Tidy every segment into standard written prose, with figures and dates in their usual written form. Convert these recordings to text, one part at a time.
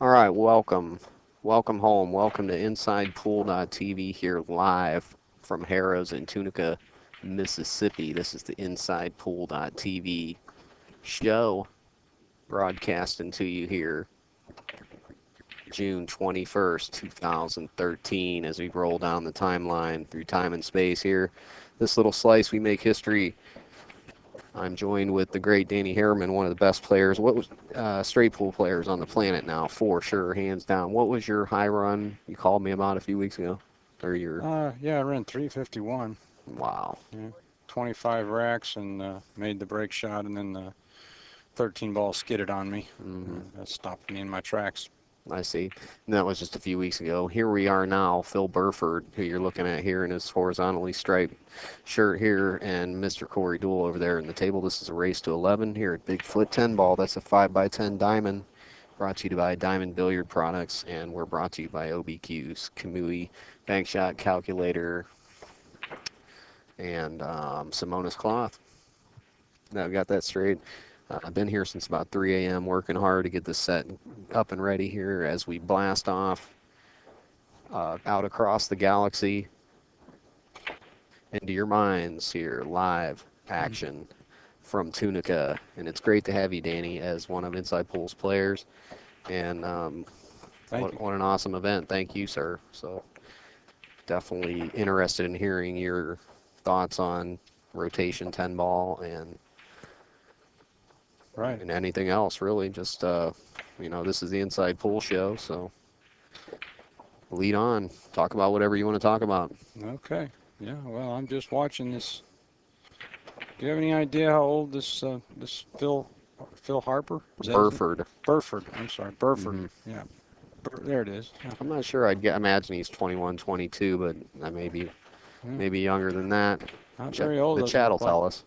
All right, welcome. Welcome home. Welcome to InsidePool.tv here live from Harrah's in Tunica, Mississippi. This is the InsidePool.tv show broadcasting to you here June 21st, 2013 as we roll down the timeline through time and space here. This little slice, we make history. I'm joined with the great Danny Harriman, one of the best players. What was straight pool players on the planet now, for sure, hands down. What was your high run you called me about a few weeks ago? Or your Yeah, I ran 351. wow. Yeah, 25 racks and made the break shot, and then the 13 ball skidded on me. That stopped me in my tracks. I see. And that was just a few weeks ago. Here we are now, Phil Burford, who you're looking at here in his horizontally striped shirt here, and Mr. Corey Deuel over there in the table. This is a race to 11 here at BigFoot 10 ball. That's a 5x10 diamond, brought to you by Diamond Billiard Products, and we're brought to you by OBQ's Kamui Bank Shot Calculator and Simonis Cloth. Now we got that straight. I've been here since about 3 a.m. working hard to get this set up and ready here as we blast off out across the galaxy into your minds here, live action from Tunica. And it's great to have you, Danny, as one of Inside Pool's players. And what an awesome event. Thank you, sir. So definitely interested in hearing your thoughts on rotation 10 ball and and anything else, really. Just, this is the Inside Pool show, so lead on. Talk about whatever you want to talk about. Okay. Yeah, well, I'm just watching this. Do you have any idea how old this Phil Harper? Burford. Burford. I'm sorry, Burford. Yeah. There it is. Yeah. I'm not sure. Imagine he's 21, 22, but I may be younger than that. Not very old. The chat will tell us.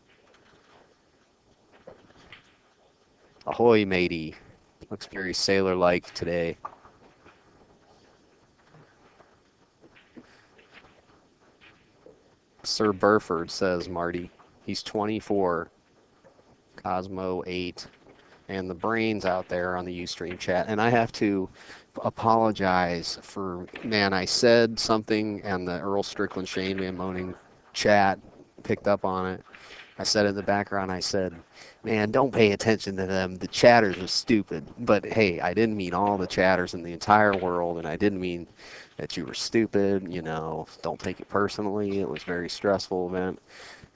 Ahoy, matey. Looks very sailor-like today. Sir Burford, says Marty. He's 24. Cosmo 8. And the brains out there on the Ustream chat. And I have to apologize for, man, I said something and the Earl Strickland Shane Van Moaning chat picked up on it. I said in the background, I said, man, don't pay attention to them. The chatters are stupid. But hey, I didn't mean all the chatters in the entire world, and I didn't mean that you were stupid. Don't take it personally. It was a very stressful event.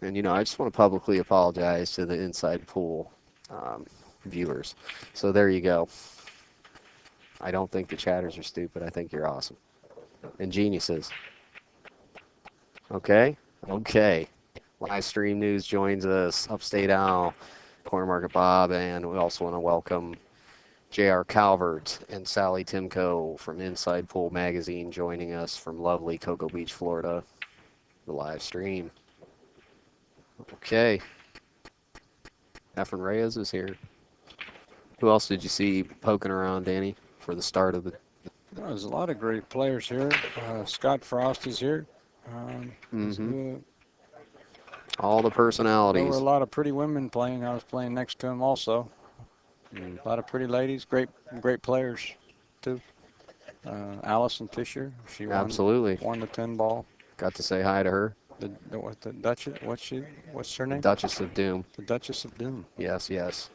And, I just want to publicly apologize to the Inside Pool viewers. So there you go. I don't think the chatters are stupid. I think you're awesome. And geniuses. Okay? Okay. Live Stream News joins us, Upstate Al, Corner Market Bob, and we also want to welcome J.R. Calvert and Sally Timko from Inside Pool Magazine joining us from lovely Cocoa Beach, Florida, the live stream. Okay. Efren Reyes is here. Who else did you see poking around, Danny, for the start of the... There's a lot of great players here. Scott Frost is here. All the personalities. There were a lot of pretty women playing. I was playing next to him also. A lot of pretty ladies, great players too. Allison Fisher, she won the 10 ball. Got to say hi to her. The Duchess, what's her name? Duchess of Doom. The Duchess of Doom. Yes, yes.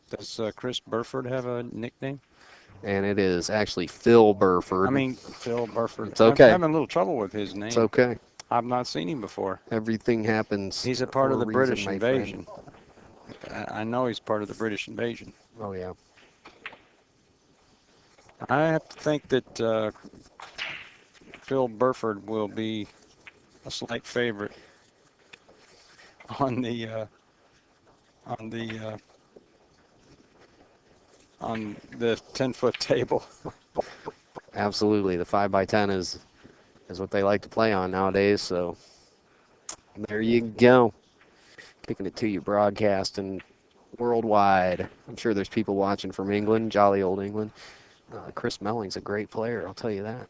Does Chris Burford have a nickname? And it is actually Phil Burford. I mean, Phil Burford. It's okay. I'm having a little trouble with his name. It's okay. I've not seen him before. Everything happens. He's a part of the British invasion. I know he's part of the British invasion. Oh, yeah. I have to think that Phil Burford will be a slight favorite on the 10-foot table. Absolutely. The 5x10 is what they like to play on nowadays. So there you go. Kicking it to you, broadcasting worldwide. I'm sure there's people watching from England, jolly old England. Chris Melling's a great player, I'll tell you that.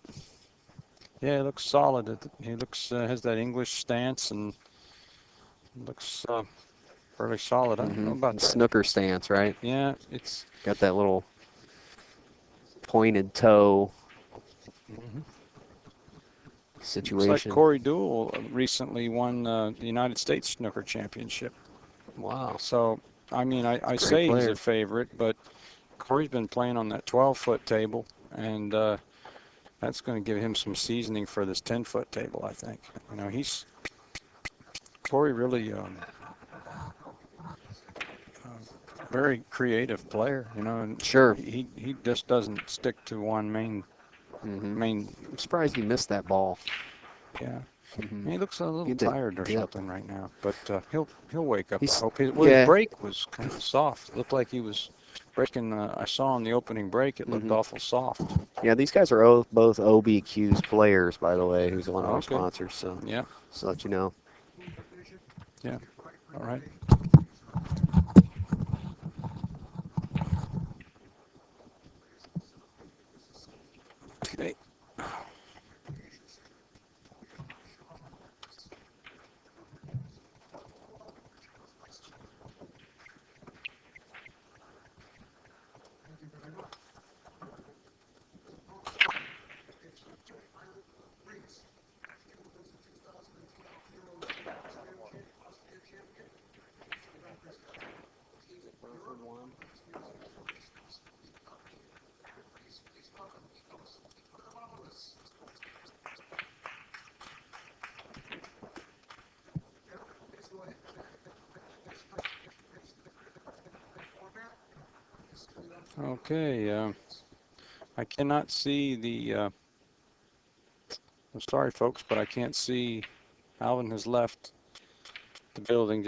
Yeah, he looks solid. He looks has that English stance and looks fairly solid. I don't know about that. Snooker stance, right? Yeah, it's got that little pointed toe Mm-hmm. Looks like situation. Corey Deuel recently won the United States Snooker Championship. Wow. So, I mean, I Great say he's a player. favorite, but Corey's been playing on that 12-foot table, and that's going to give him some seasoning for this 10-foot table, I think. You know, Corey really very creative player, you know, and Sure. he just doesn't stick to one Mm-hmm. main. I'm surprised he missed that ball. Yeah, Mm-hmm. he looks a little Get that tired or dip. something right now, but he'll wake up. I He's hope. His yeah. break was kind of soft. It looked like he was breaking. I saw in the opening break, it looked Mm-hmm. awful soft. Yeah, these guys are both OBQ's players, by the way, who's one of our Okay. sponsors. So, Yeah. just to let you know. Yeah. All right. Okay. Okay. I cannot see the. I'm sorry, folks, but I can't see. Alvin has left the building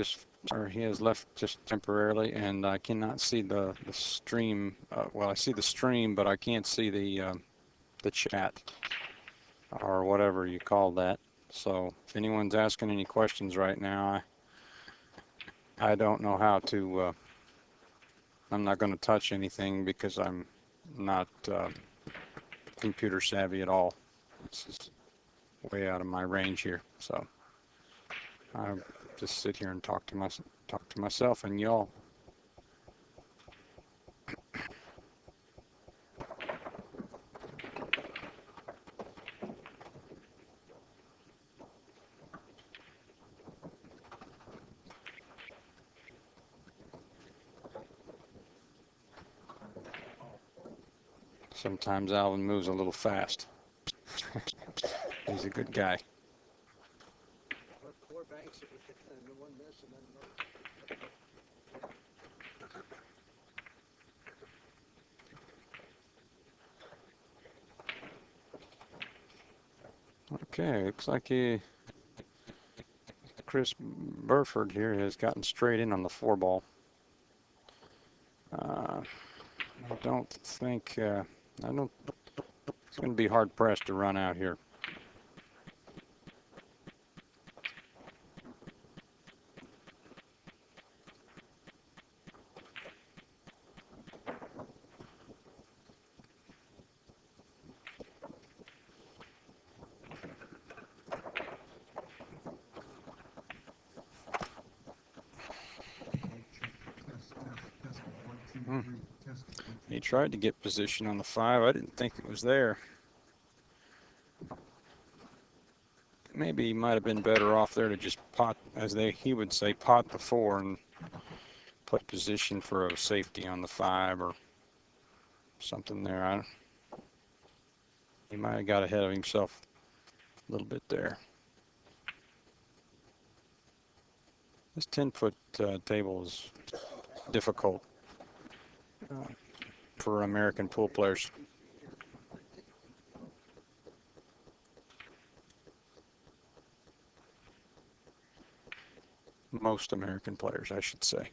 or he has left just temporarily, and I cannot see the stream. Well, I see the stream, but I can't see the chat or whatever you call that. So if anyone's asking any questions right now, I don't know how to. I'm not going to touch anything because I'm not computer savvy at all. This is way out of my range here. So I just sit here and talk to myself and y'all. Sometimes Alvin moves a little fast. He's a good guy. Okay, looks like Chris Burford here has gotten straight in on the 4-ball. I don't think I don't. It's going to be hard pressed to run out here. Hmm. He tried to get position on the 5. I didn't think it was there. Maybe he might have been better off there to just pot, as he would say, pot the 4 and put position for a safety on the 5 or something there. He might have got ahead of himself a little bit there. This 10-foot table is difficult for American pool players. Most American players, I should say.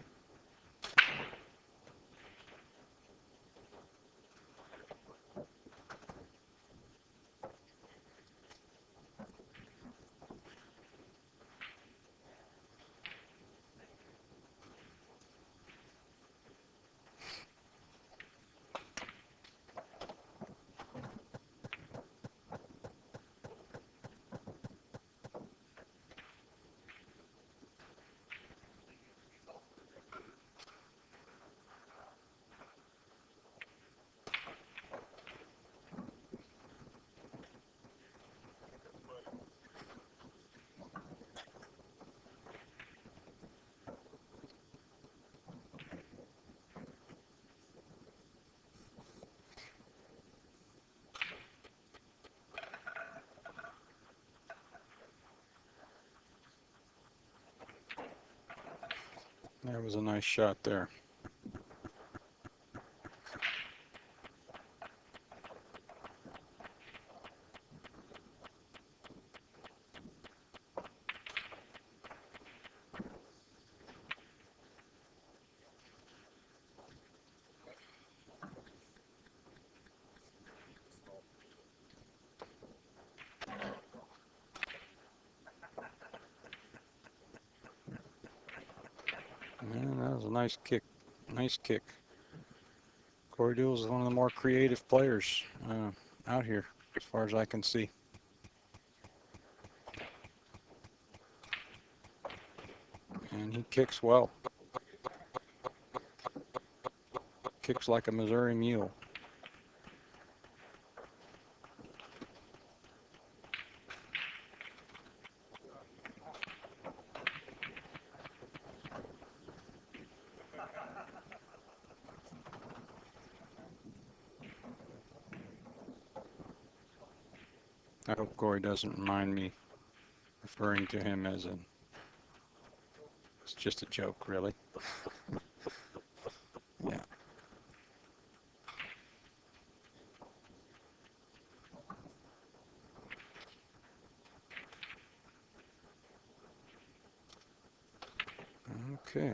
That was a nice shot there. And that was a nice kick. Nice kick. Corey Deuel is one of the more creative players out here, as far as I can see. And he kicks well. Kicks like a Missouri mule. I hope Corey doesn't mind me referring to him as it's just a joke, really. Yeah. Okay.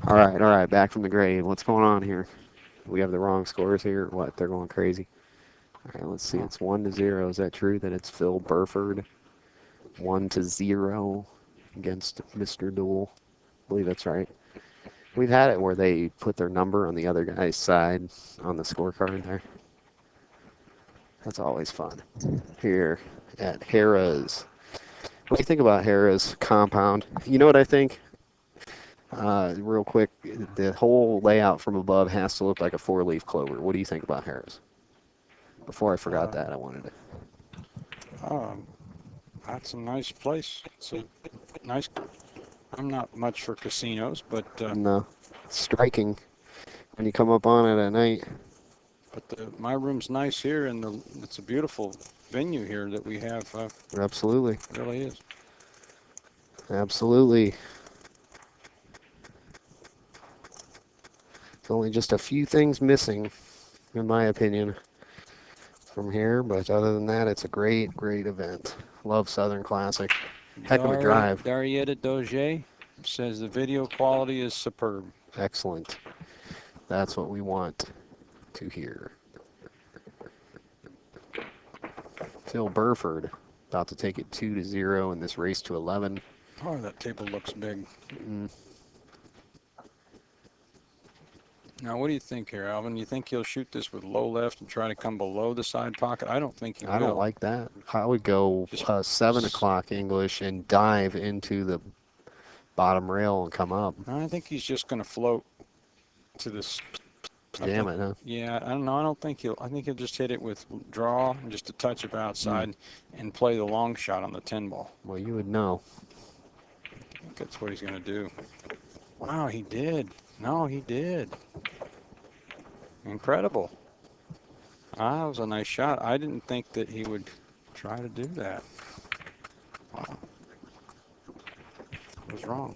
All right, back from the grave. What's going on here? We have the wrong scores here. What? They're going crazy. All right, let's see. It's 1-0. Is that true that it's Phil Burford? 1-0 against Mr. Deuel. I believe that's right. We've had it where they put their number on the other guy's side on the scorecard there. That's always fun. Here at Harrah's. What do you think about Harrah's compound? You know what I think? Real quick, the whole layout from above has to look like a four-leaf clover. What do you think about Harrah's? Before I forgot that, I wanted to. That's a nice place. It's a nice. I'm not much for casinos, but No, striking when you come up on it at night. But my room's nice here, and it's a beautiful venue here that we have. Absolutely. It really is. Absolutely. It's only just a few things missing, in my opinion, from here. But other than that, it's a great, great event. Love Southern Classic. Heck of a drive. Darietta Doge says the video quality is superb. Excellent. That's what we want to hear. Phil Burford about to take it 2-0 in this race to 11. Oh, that table looks big. Now, what do you think here, Alvin? You think he'll shoot this with low left and try to come below the side pocket? I don't think he will. I don't like that. I would go 7 o'clock English and dive into the bottom rail and come up. I think he's just going to float to this. Damn it, huh? Yeah, I don't know. I don't think I think he'll just hit it with draw and just a touch of outside and play the long shot on the 10 ball. Well, you would know. I think that's what he's going to do. Wow, he did. No, he did. Incredible. That was a nice shot. I didn't think that he would try to do that. Wow. was wrong.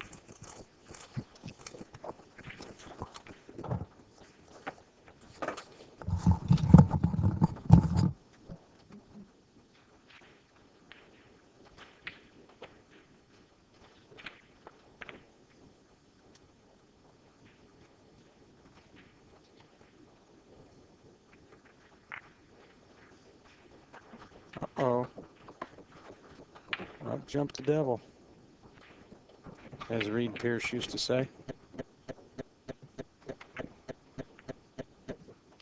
Uh-oh. Up jumped the devil, as Reed Pierce used to say.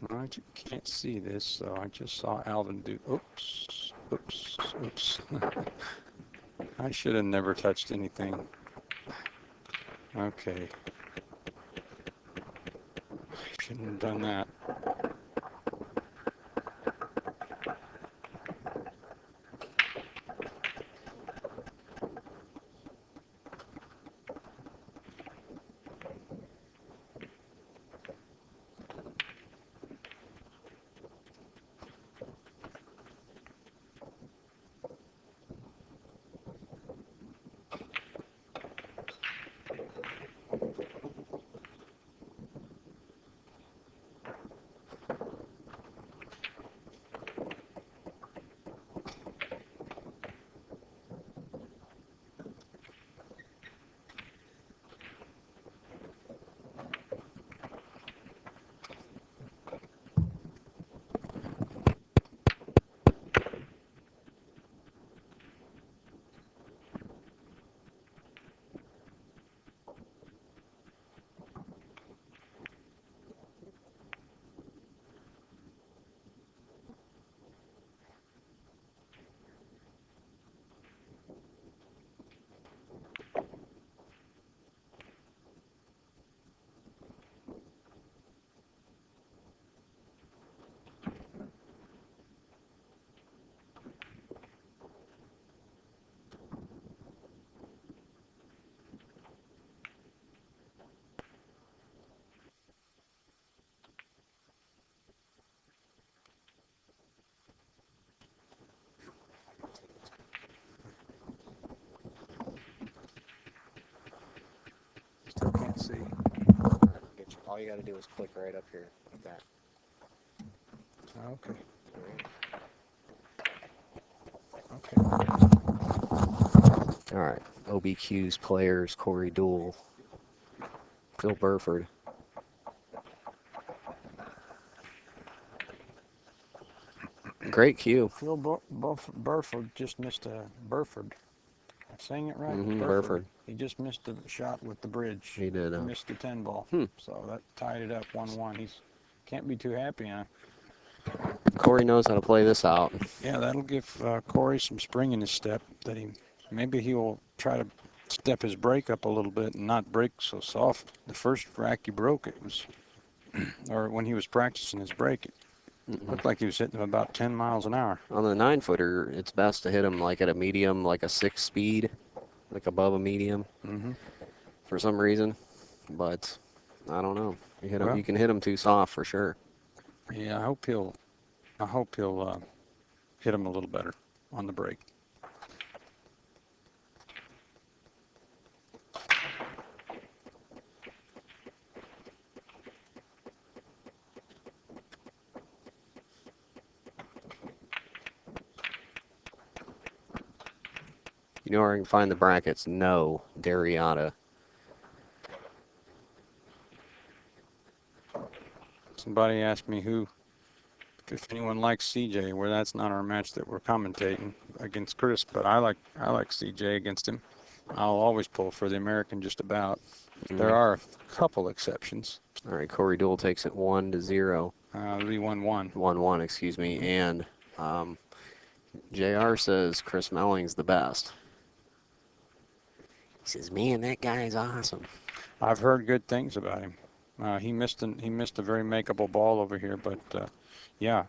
I can't see this, so I just saw Alvin do, oops, oops, oops. I should have never touched anything. Okay. Shouldn't have done that. Still can't see. All you got to do is click right up here like that. Okay. Okay. All right. OBQ's players: Corey Deuel, Phil Burford. Great cue. Phil Burford just missed a Burford. I'm saying it right? Burford. He just missed a shot with the bridge. He did. He missed the 10 ball. So that tied it up 1-1. He can't be too happy, huh? Corey knows how to play this out. Yeah, that'll give Corey some spring in his step. That maybe he will try to step his break up a little bit and not break so soft. The first rack he broke, it was, or when he was practicing his break, it looked like he was hitting about 10 miles an hour. On the 9-footer, it's best to hit him like at a medium, like a 6 speed, like above a medium. For some reason, but I don't know. You can hit him too soft for sure. Yeah, I hope he'll hit him a little better on the break. You know where I can find the brackets? No, Dariata. Somebody asked me if anyone likes CJ, where that's not our match that we're commentating against Chris, but I like CJ against him. I'll always pull for the American just about. There are a couple exceptions. All right, Corey Deuel takes it 1-0. It'll be 1-1. 1-1, excuse me. And JR says Chris Melling's the best. He says, man, that guy's awesome. I've heard good things about him. He missed a very makeable ball over here, but yeah.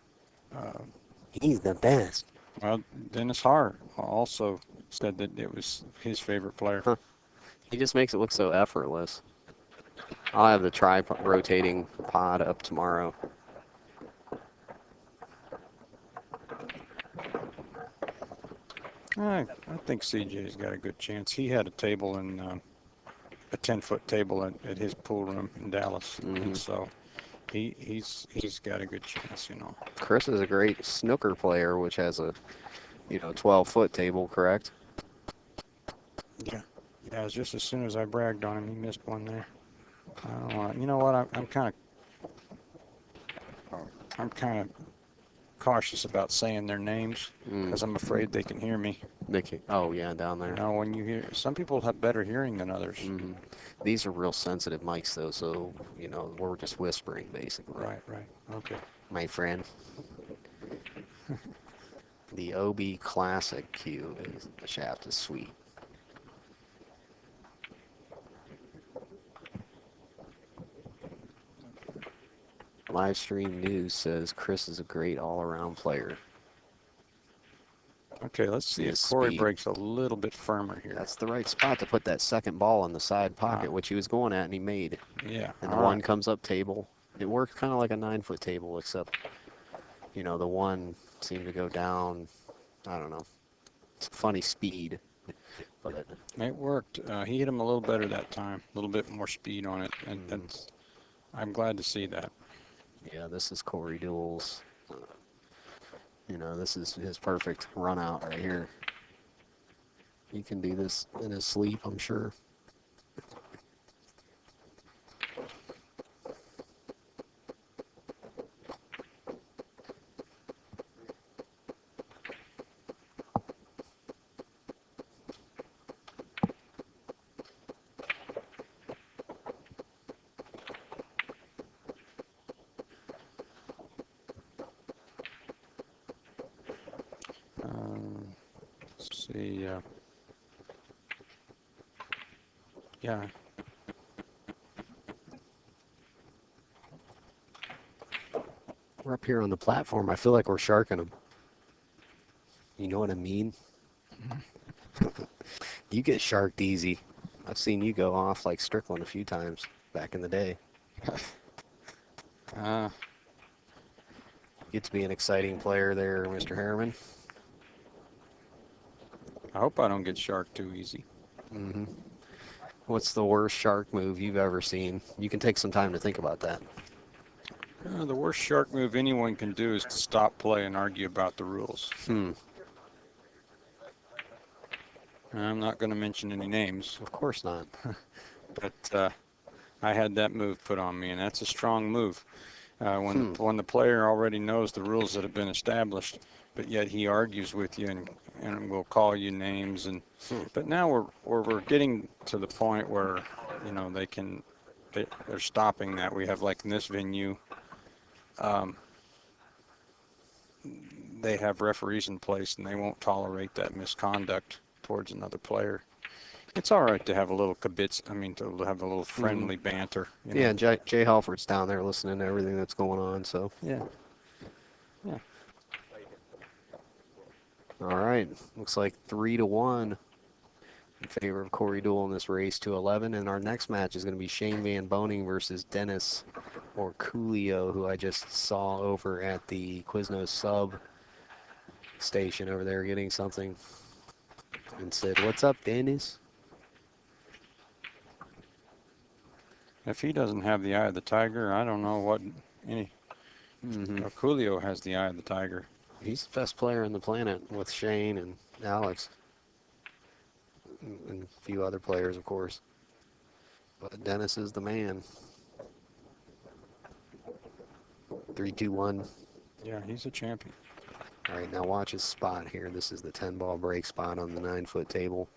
He's the best. Well, Dennis Haar also said that it was his favorite player. Huh. He just makes it look so effortless. I'll have the rotating pod up tomorrow. I think CJ's got a good chance. He had a table in 10-foot table at his pool room in Dallas, and Hmm. so he's got a good chance, you know. Chris is a great snooker player, which has a 12-foot table, correct? Yeah, yeah. It's just as soon as I bragged on him, he missed one there. I don't want. You know what? I'm kind of cautious about saying their names Mm. because I'm afraid they can hear me. Nicky. Oh yeah, down You there. know, when you hear, some people have better hearing than others. Hmm. These are real sensitive mics though, so we're just whispering basically. Right, right. Okay. My friend, the OB Classic Q the shaft is sweet. Live stream news says Chris is a great all-around player. Okay, let's see if His Corey speed. breaks a little bit firmer here. That's the right spot to put that second ball in the side pocket, Ah, which he was going at, and he made. yeah. And the All right. one comes up table. It worked kind of like a 9-foot table, except the one seemed to go down. I don't know. It's a funny speed, but It worked. He hit him a little better that time. A little bit more speed on it, and that's. I'm glad to see that. yeah, this is Corey Deuel's. This is his perfect run out right here. He can do this in his sleep, I'm sure. Let's see. Yeah. We're up here on the platform. I feel like we're sharking him. You know what I mean? You get sharked easy. I've seen you go off like Strickland a few times back in the day. Uh, Get to be an exciting player there, Mr. Harriman. I hope I don't get sharked too easy. Hmm. What's the worst shark move you've ever seen? You can take some time to think about that. The worst shark move anyone can do is to stop play and argue about the rules. Hmm. And I'm not going to mention any names, Of course not. but I had that move put on me, and that's a strong move. When Hmm. the player already knows the rules that have been established, but yet he argues with you and will call you names Hmm. but now we're getting to the point where they're stopping that. We have, like, in this venue, um, they have referees in place and they won't tolerate that misconduct towards another player. It's all right to have a little kibitz. I mean, to have a little Hmm. friendly banter. Yeah, Jay Halford's down there listening to everything that's going on. So, Yeah. Yeah. all right, looks like 3-1 in favor of Corey Deuel in this race to 11. And our next match is going to be Shane Van Boning versus Dennis or Coolio, who I just saw over at the Quiznos sub station over there getting something, and said, "What's up, Dennis?" If he doesn't have the eye of the tiger, I don't know what any. Mm-hmm. Coolio has the eye of the tiger. He's the best player on the planet with Shane and Alex and a few other players, of course. But Dennis is the man. 3-2-1. Yeah, he's a champion. All right, now watch his spot here. This is the 10-ball break spot on the 9-foot table.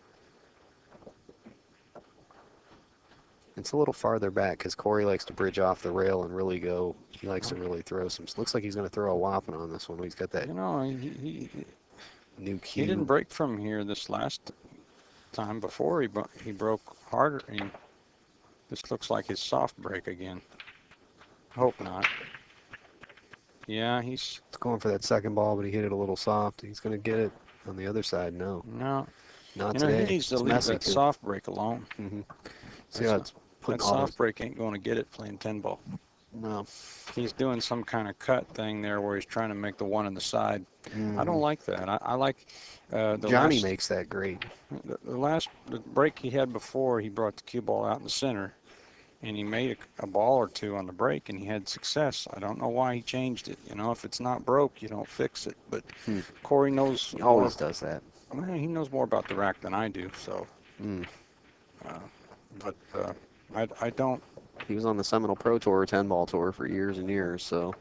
It's a little farther back because Corey likes to bridge off the rail and really go. He likes to really throw some. Looks like he's going to throw a whopping on this one. He's got that You know, he new he didn't cue. break from here this last time. Before he broke harder. This looks like his soft break again. Hope not. Yeah, he's It's going for that second ball, but he hit it a little soft. He's going to get it on the other side. No, no. not You know, he today. needs to It's leave messy that too. soft break alone. Mm-hmm. See That's how a, it's that putting all soft those. break ain't going to get it playing 10 ball. No. He's doing some kind of cut thing there where he's trying to make the one on the side. I Hmm. don't like that. I like the Johnny last makes that great. the break he had before. He brought the cue ball out in the center, and he made a ball or two on the break, and he had success. I don't know why he changed it. You know, if it's not broke, you don't fix it. But Hmm. Corey knows He more. always does that. Well, he knows more about the rack than I do. So, Mm. uh, but I don't. He was on the Seminole Pro Tour, 10-ball tour for years and years, so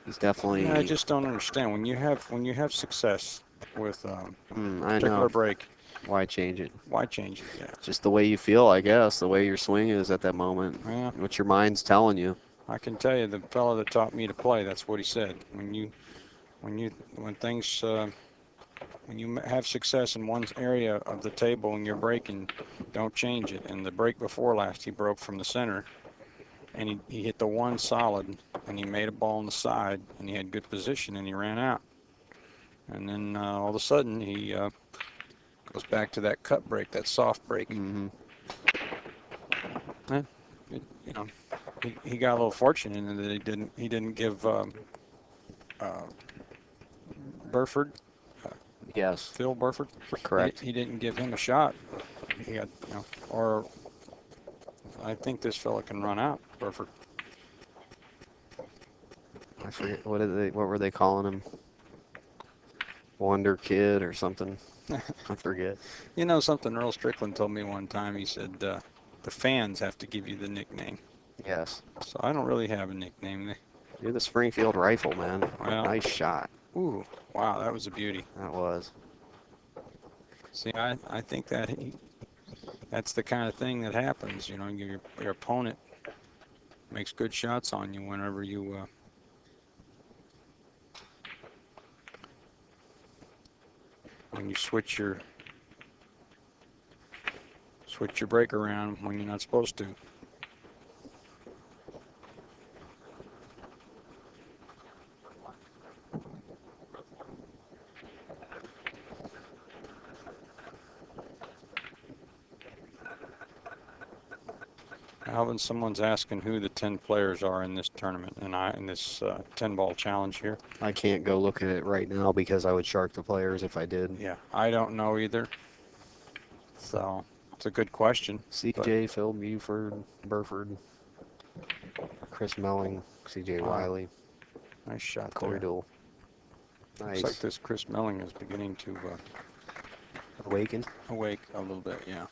he's Yeah, I definitely. just don't understand when you have success with a I know. particular break. Why change it? Why change it? Yeah. Just the way you feel, I guess, the way your swing is at that moment, Well, what your mind's telling you. I can tell you the fellow that taught me to play, that's what he said. When things when you have success in one area of the table and you're breaking, don't change it. And the break before last, he broke from the center and he hit the one solid and he made a ball on the side and he had good position and he ran out. And then all of a sudden he goes back to that cut break, that soft break. Hmm. Eh, you know, he got a little fortunate in that he didn't give uh, Burford, uh, Yes, Phil Burford, correct. he didn't give him a shot. He had, or I think this fella can run out, Burford. I forget what were they calling him? Wonder Kid or something. I forget. You know something Earl Strickland told me one time? He said, the fans have to give you the nickname. Yes. So I don't really have a nickname. You're the Springfield Rifle, man. Well, Nice shot. ooh, wow, that was a beauty. That was. See, I think that's the kind of thing that happens. You know, your opponent makes good shots on you whenever when you switch your break around when you're not supposed to. Alvin, someone's asking who the 10 players are in this tournament and in this 10-ball challenge here. I can't go look at it right now because I would shark the players if I did. Yeah, I don't know either. So it's a good question. But CJ, Phil Buford, Burford, Chris Melling, CJ wow, Wiley, nice shot Corey there. Deuel. Looks like Nice. this Chris Melling is beginning to Awaken. awake a little bit. Yeah.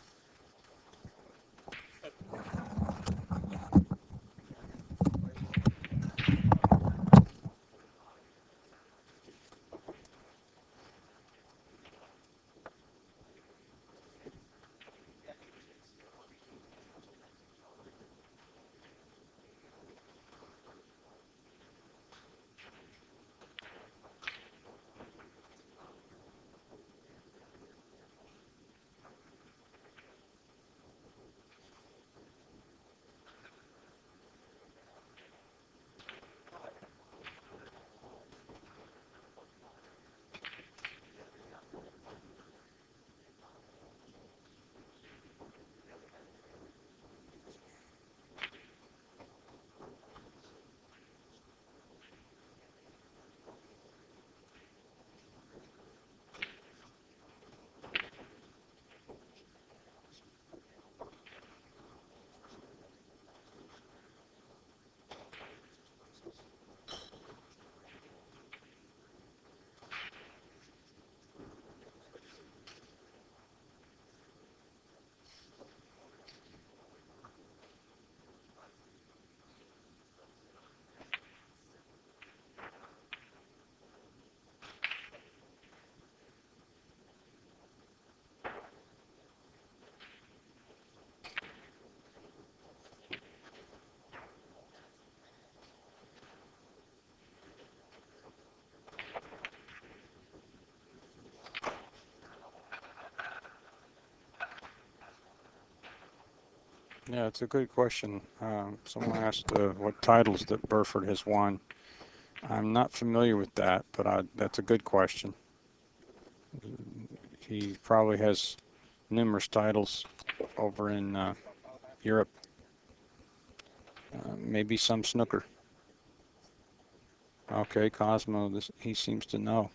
Yeah, it's a good question. Someone asked what titles that Burford has won. I'm not familiar with that, but that's a good question. He probably has numerous titles over in Europe. Maybe some snooker. Okay, Cosmo, he seems to know.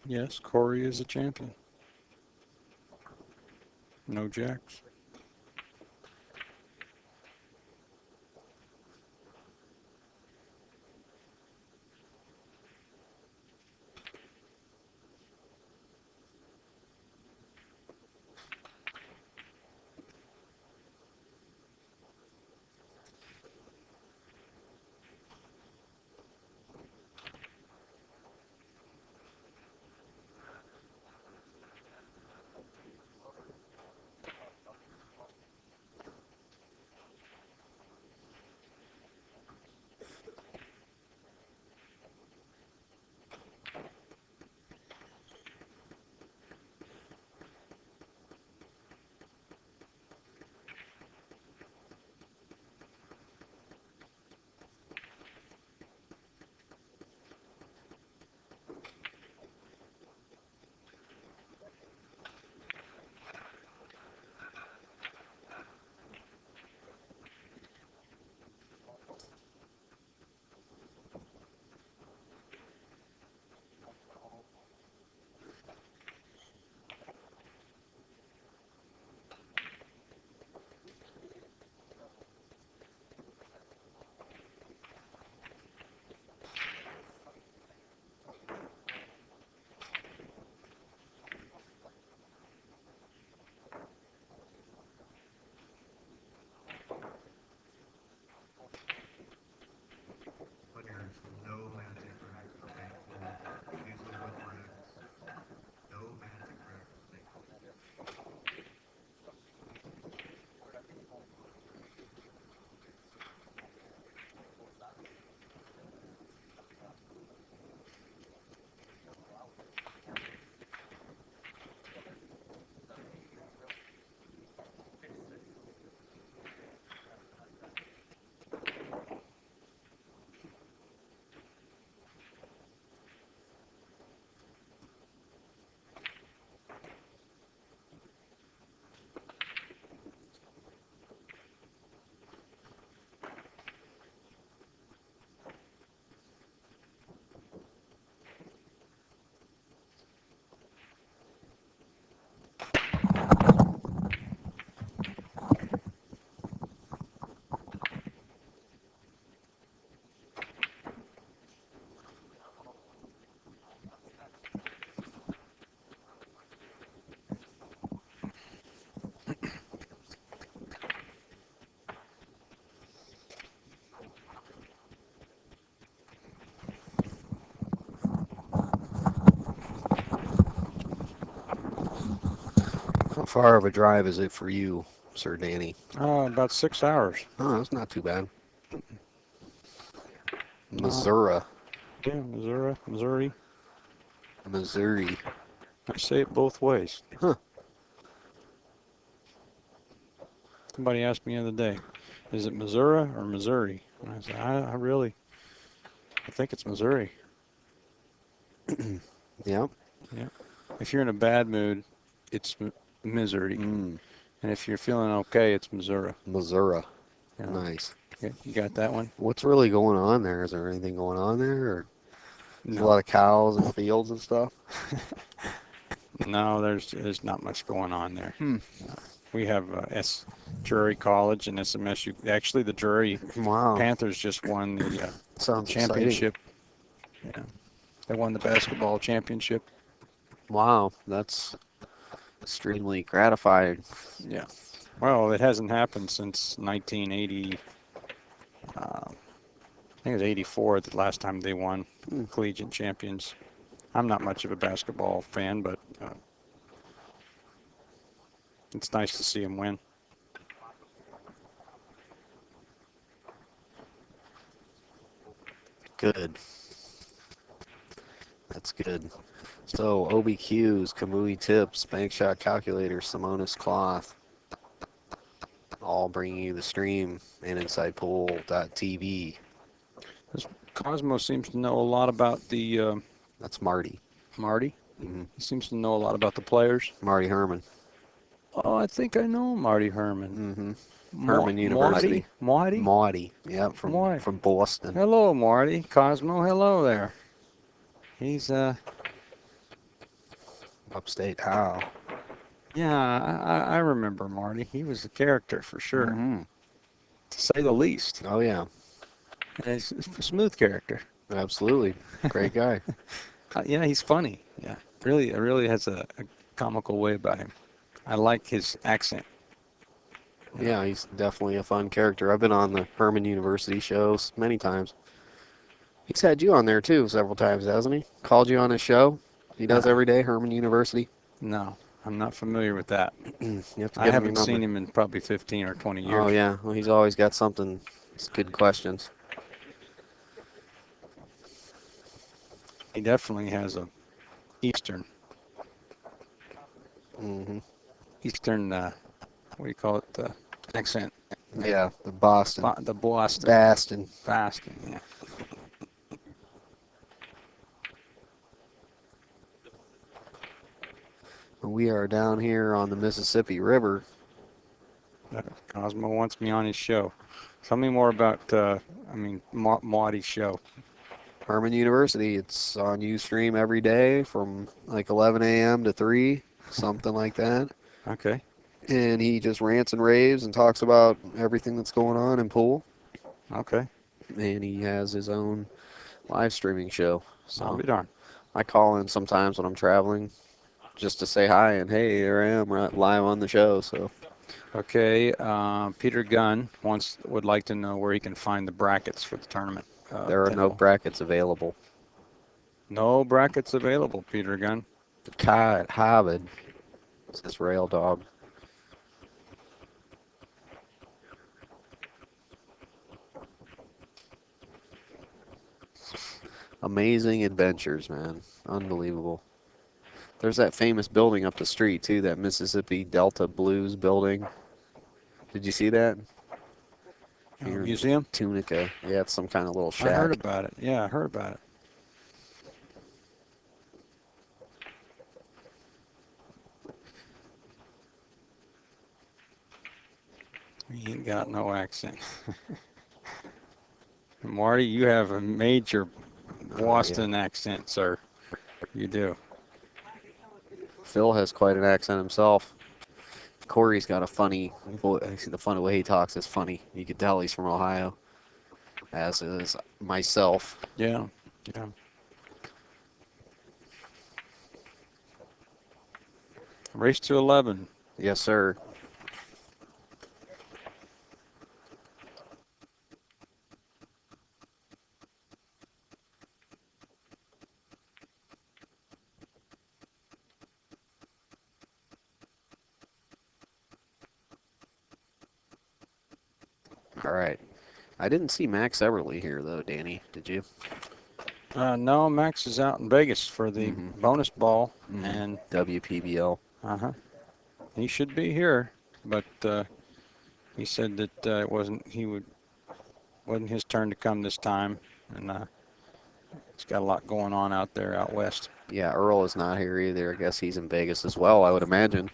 Yes, Corey is a champion. No jacks. Players, no mantic crack, thankfully. Usually with reds, no mantic crack, thankfully. How far of a drive is it for you, Sir Danny? About 6 hours. Oh, that's not too bad. Not, Missouri. yeah, Missouri. Missouri. I say it both ways. Huh. Somebody asked me the other day, is it Missouri or Missouri? And I said, I think it's Missouri. Yep. Yeah. If you're in a bad mood, it's Missouri. Mm. And if you're feeling okay, it's Missouri. Missouri. You know. Nice. You got that one? What's really going on there? Is there anything going on there? Or there's a No. lot of cows and fields and stuff? No, there's not much going on there. Hmm. We have Drury College and SMSU. Actually, the Drury Wow. Panthers just won the Sounds exciting. championship. Yeah, they won the basketball championship. Wow. That's extremely gratifying. Yeah. Well, it hasn't happened since 1980. I think it was 84 the last time they won collegiate champions. I'm not much of a basketball fan, but it's nice to see them win. Good. That's good. So, OBQs, Kamui tips, bank shot calculator, Simonis cloth, all bringing you the stream and InsidePool.tv. Cosmo seems to know a lot about the That's Marty. Marty. Mhm. He seems to know a lot about the players. Marty Herman. Oh, I think I know Marty Herman. Herman University. Marty? Marty. Yeah, Marty. from Boston. Hello, Marty. Cosmo, hello there. He's Upstate How. yeah, I remember Marty. He was a character for sure, Mhm. to say the least. Oh yeah, And he's a smooth character. absolutely. Great guy. Yeah, he's funny. Yeah, really has a comical way about him. I like his accent. Yeah, he's definitely a fun character. I've been on the Herman University shows many times. He's had you on there too several times, hasn't he? Called you on his show. He does every day, Herman University. No, I'm not familiar with that. You have to I give him your haven't number. seen him in probably 15 or 20 years. Oh yeah, well he's always got something. It's good questions. He definitely has a Eastern, Hmm what do you call it, accent. Yeah, the Boston. The Boston. Boston. Boston, yeah. We are down here on the Mississippi River. Cosmo wants me on his show. Tell me more about, Marty's show. Herman University. It's on Ustream every day from like 11 a.m. to 3, something like that. Okay. And he just rants and raves and talks about everything that's going on in pool. Okay. And he has his own live streaming show. I'll So be darned. I call in sometimes when I'm traveling just to say hi and hey, here I am live on the show. So Okay. Peter Gunn would like to know where he can find the brackets for the tournament. there are no Deuel. brackets available. No brackets available, Peter Gunn. Kai Harvard says Rail Dog. Amazing adventures, man. Unbelievable. There's that famous building up the street, too, that Mississippi Delta Blues building. Did you see that? Here in Museum? Tunica. Yeah, it's some kind of little I heard shack. about it. Yeah, I heard about it. He ain't got no accent. Marty, you have a major Boston accent, sir. You do. Phil has quite an accent himself. Corey's got a funny voice. The funny way he talks is funny. You can tell he's from Ohio, as is myself. Yeah. Yeah. Race to 11. Yes, sir. All right. I didn't see Max Everly here, though, Danny. Did you? No, Max is out in Vegas for the bonus ball, and WPBL. he should be here, but he said that it wasn't his turn to come this time, and he's got a lot going on out there out west. Yeah, Earl is not here either. I guess he's in Vegas as well, I would imagine.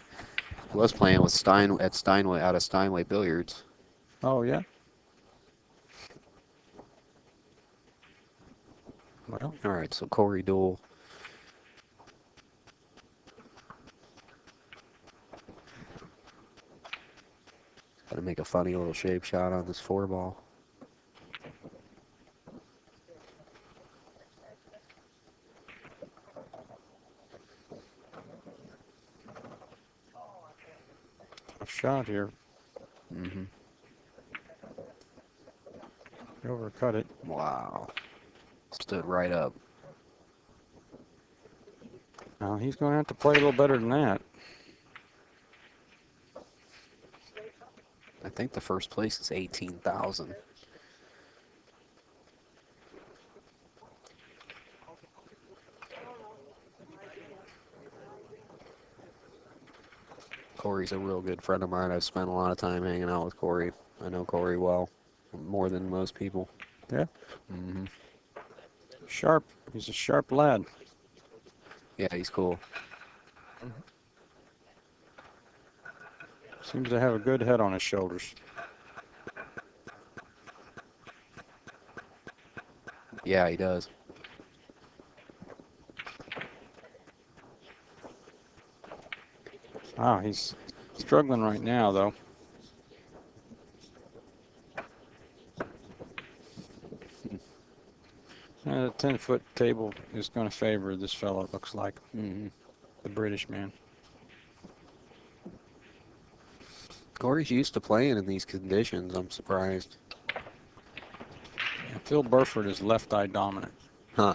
He was playing with Steinway out of Steinway Billiards. Oh yeah. Well, All right, so Corey Deuel. Got to make a funny little shape shot on this 4-ball. tough shot here. Mm-hmm. He overcut it. Wow. Stood right up. Now he's going to have to play a little better than that. I think the first place is 18,000. Corey's a real good friend of mine. I've spent a lot of time hanging out with Corey. I know Corey well, more than most people. Yeah. Mm-hmm. Sharp. He's a sharp lad. Yeah, he's cool. Seems to have a good head on his shoulders. Yeah, he does. Wow, he's struggling right now, though. The 10-foot table is going to favor this fellow, it looks like. Mm-hmm. The British man. Corey's used to playing in these conditions. I'm surprised. Yeah, Phil Burford is left eye dominant. Huh.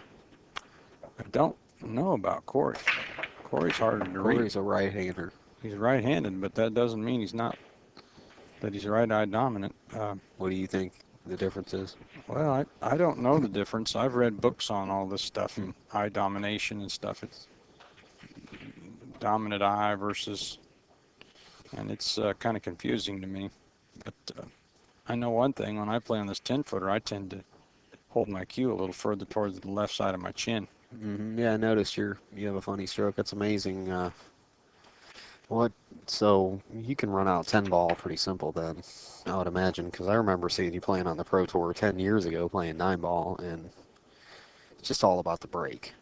I don't know about Corey. Corey's harder to read. Corey's a right-hander. He's right-handed, but that doesn't mean he's not, that he's right eye dominant. What do you think the difference is? Well, I don't know the difference. I've read books on all this stuff, eye domination and stuff. It's dominant eye versus, and it's kind of confusing to me. But I know one thing, when I play on this 10-footer, I tend to hold my cue a little further towards the left side of my chin. Mm-hmm. Yeah, I noticed you have a funny stroke. That's amazing. So you can run out 10 ball pretty simple then, I would imagine, because I remember seeing you playing on the Pro Tour 10 years ago, playing 9 ball, and it's just all about the break,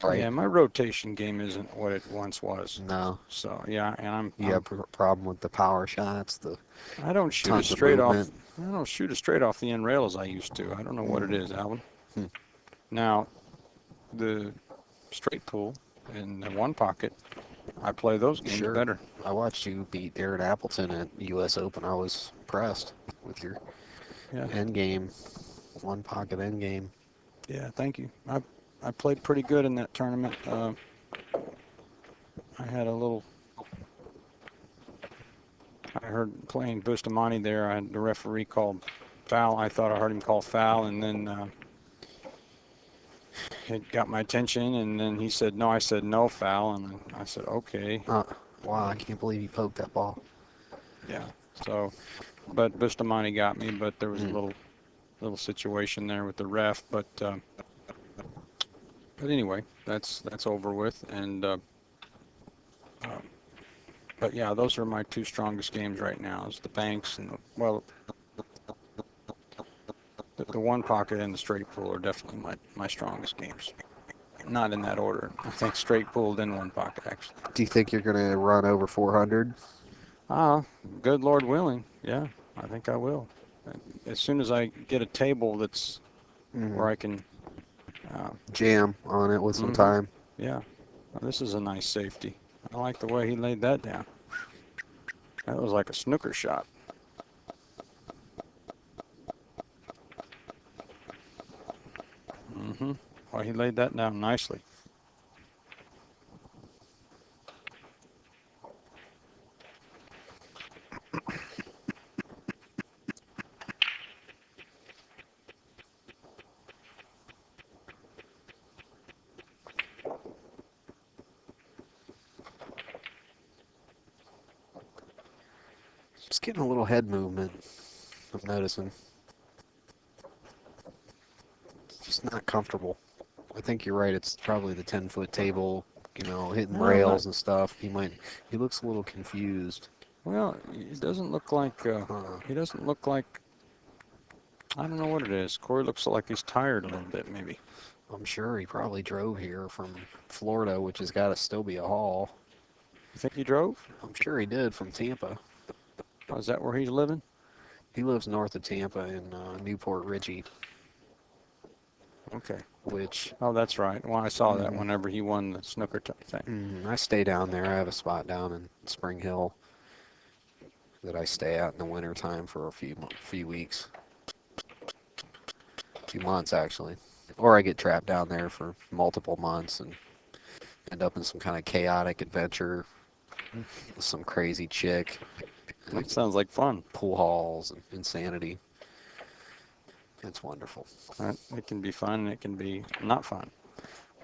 right? Yeah, my rotation game isn't what it once was. No. So yeah, and You have a problem with the power shots, I don't shoot it tons of straight off. movement. I don't shoot it straight off the end rail as I used to. I don't know what it is, Alvin. Now, the straight pull in the one pocket, I play those games Sure. better. I watched you beat Aaron Appleton at U.S. Open. I was impressed with your end game, one pocket end game. Yeah, thank you. I played pretty good in that tournament. I had a little. I heard playing Bustamante there. The referee called foul. I thought I heard him call foul, and then it got my attention. And then he said no. I said no foul, and I said okay. Wow, I can't believe you poked that ball. Yeah. So, but Bustamante got me. But there was a little situation there with the ref. But anyway, that's over with. And but yeah, those are my two strongest games right now. Is the banks and the one pocket and the straight pull are definitely my strongest games. Not in that order. I think straight pull, then one pocket, actually. Do you think you're going to run over 400? Good Lord willing, yeah, I think I will. As soon as I get a table that's where I can jam on it with some time. Yeah, well, this is a nice safety. I like the way he laid that down. That was like a snooker shot. Well, he laid that down nicely. Just getting a little head movement, I'm noticing. Just not comfortable. I think you're right. It's probably the 10-foot table, hitting rails and stuff. He looks a little confused. Well, it doesn't look like, he doesn't look like, I don't know what it is. Corey looks like he's tired a little bit, maybe. I'm sure he probably drove here from Florida, which has got to still be a haul. You think he drove? I'm sure he did from Tampa. Oh, is that where he's living? He lives north of Tampa in Newport Richey, Okay. which Oh, that's right. Well, I saw that mhm, whenever he won the snooker thing. I stay down there. I have a spot down in Spring Hill that I stay at in the wintertime for a few weeks, few months actually. Or I get trapped down there for multiple months and end up in some kind of chaotic adventure with some crazy chick, That sounds like fun. pool halls and insanity. It's wonderful. It can be fun and it can be not fun.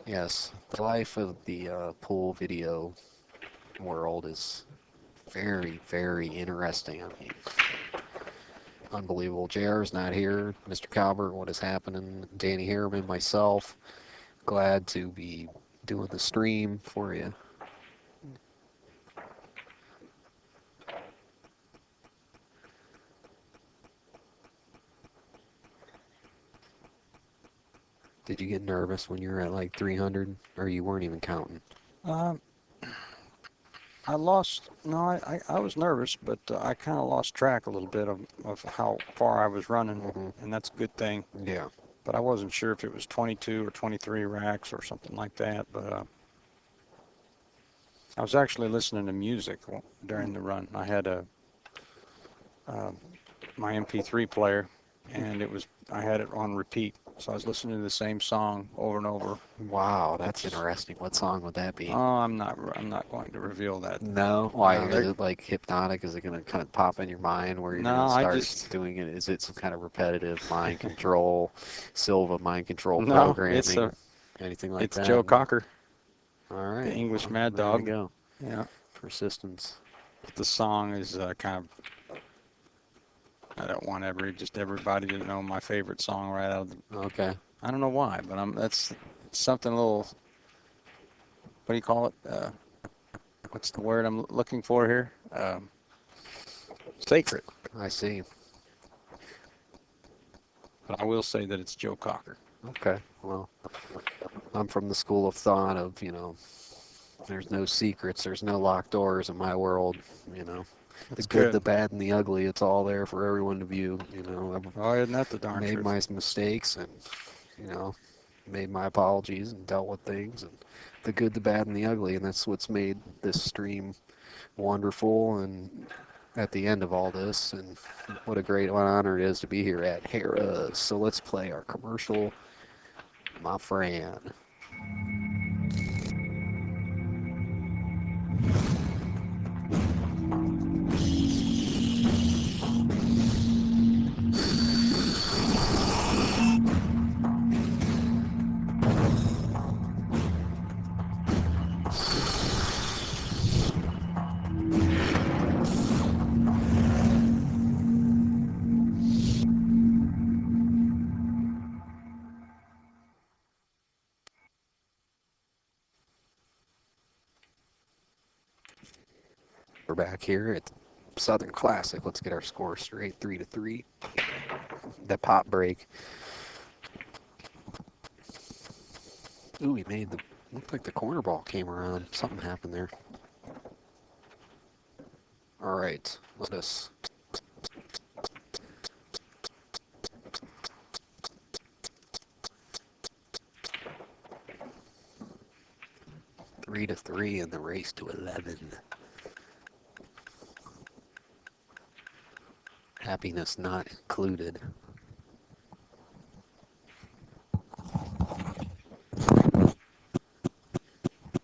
Yes, the life of the pool video world is very, very interesting. I mean, unbelievable. JR's not here. Mr. Calvert, what is happening? Danny Harriman, myself, glad to be doing the stream for you. Did you get nervous when you were at like 300, or you weren't even counting? Um, I lost. No, I was nervous, but I kind of lost track a little bit of how far I was running, Hmm. and that's a good thing. Yeah. But I wasn't sure if it was 22 or 23 racks or something like that. But I was actually listening to music during the run. I had uh, my MP3 player, and I had it on repeat. So I was listening to the same song over and over. Wow, that's It's interesting. What song would that be? Oh, I'm not going to reveal that. No, why No, is it like hypnotic? Is it going to kind of pop in your mind where you're no, going to I start just doing it? Is it some kind of repetitive mind control, Silva mind control no. It's programming, anything like it's that? Joe Cocker, All the right, English well, Mad there you Dog. go. Yeah, Persistence. the song is kind of. I don't want just everybody to know my favorite song right out of the. Okay. I don't know why, but that's something a little. What do you call it? What's the word I'm looking for here? Sacred. I see. But I will say that it's Joe Cocker. Okay. Well, I'm from the school of thought of, there's no secrets, there's no locked doors in my world, you know. The That's good, the good. bad, and the ugly, it's all there for everyone to view, I've Oh, isn't that the darn made truth? my mistakes and, you know, made my apologies and dealt with things and the good, the bad, and the ugly, and that's what's made this stream wonderful and at the end of all this, and what a great honor it is to be here at Harrah's. So let's play our commercial, my friend. We're back here at Southern Classic. Let's get our score straight, 3-3. That pop break. Ooh, he made the. Looked like the corner ball came around. Something happened there. All right, let us. Three to three in the race to 11. Happiness not included.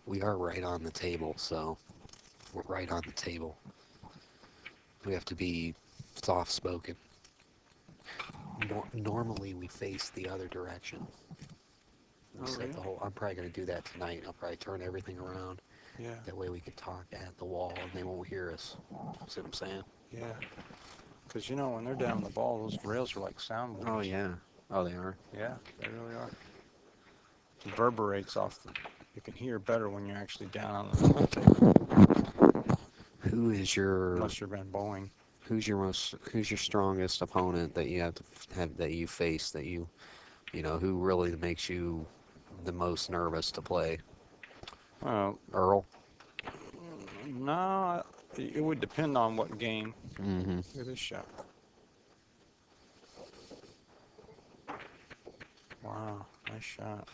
We are right on the table, so we're right on the table. We have to be soft-spoken. Normally, we face the other direction. We Oh, set really? the whole. I'm probably gonna do that tonight. I'll probably turn everything around. Yeah, That way we can talk at the wall and they won't hear us. See what I'm saying? yeah. Because when they're down the ball, those rails are like Oh soundboards. yeah. Oh, they are. Yeah, they really are. Reverberates off the. You can hear better when you're actually down on the table, Who is your unless you're been bowling. who's your strongest opponent that you have to have that you face that who really makes you the most nervous to play? Well, Earl? no, it would depend on what game. Mm-hmm. Look at this shot. Wow, nice shot.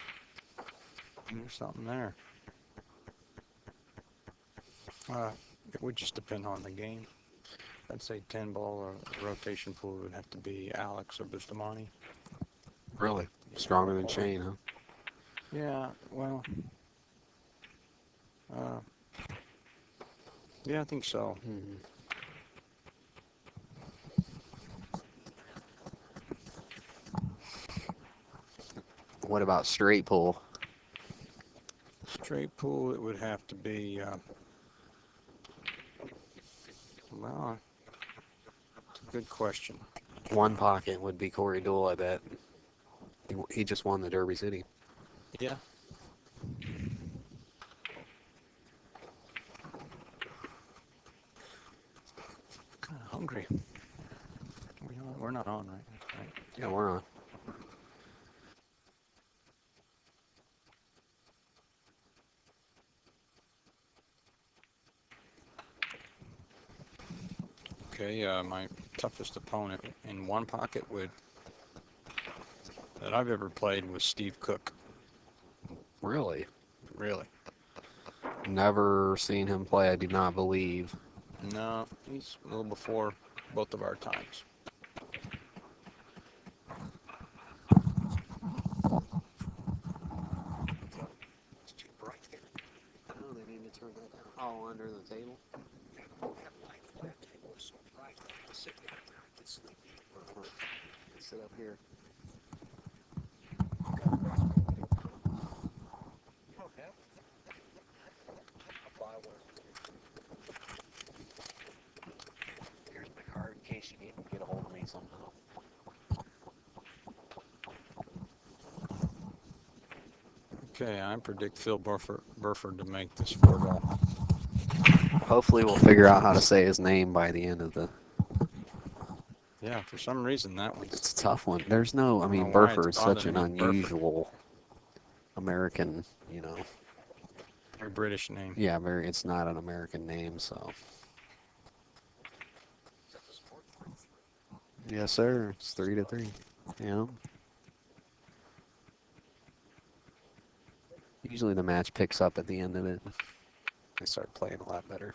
There's something there. It would just depend on the game. I'd say 10 ball or rotation pool would have to be Alex or Bustamante. Really? Stronger than Shane, huh? Yeah, well, uh, yeah, I think so. Mm-hmm. What about straight pool? Straight pool, it would have to be, well, it's a good question. One pocket would be Corey Deuel, I bet. He just won the Derby City. Yeah. Kind of hungry. We're not on, right? Yeah, we're on. Okay, my toughest opponent in one pocket that I've ever played was Steve Cook. Really? Really? Never seen him play, I do not believe. No, he's a little before both of our times. It's too bright here. Oh, they need to turn that down. Oh, under the table? Yeah, don't have light. That table is so bright. I have to sit down there and get sleepy. Sit up here. Okay. I'll buy one. Here's my card in case you need to get a hold of me somehow. Okay, I predict Phil Burford to make this 4-ball. Hopefully we'll figure out how to say his name by the end of the... Yeah, for some reason that one's... It's a tough one. There's no... I I don't mean, know why it's Burford's such bothering an me. Burford. unusual American, you know... Very British name. Yeah, very. It's not an American name, so... Yes, sir. It's 3-3. Yeah. Usually the match picks up at the end of it. They start playing a lot better.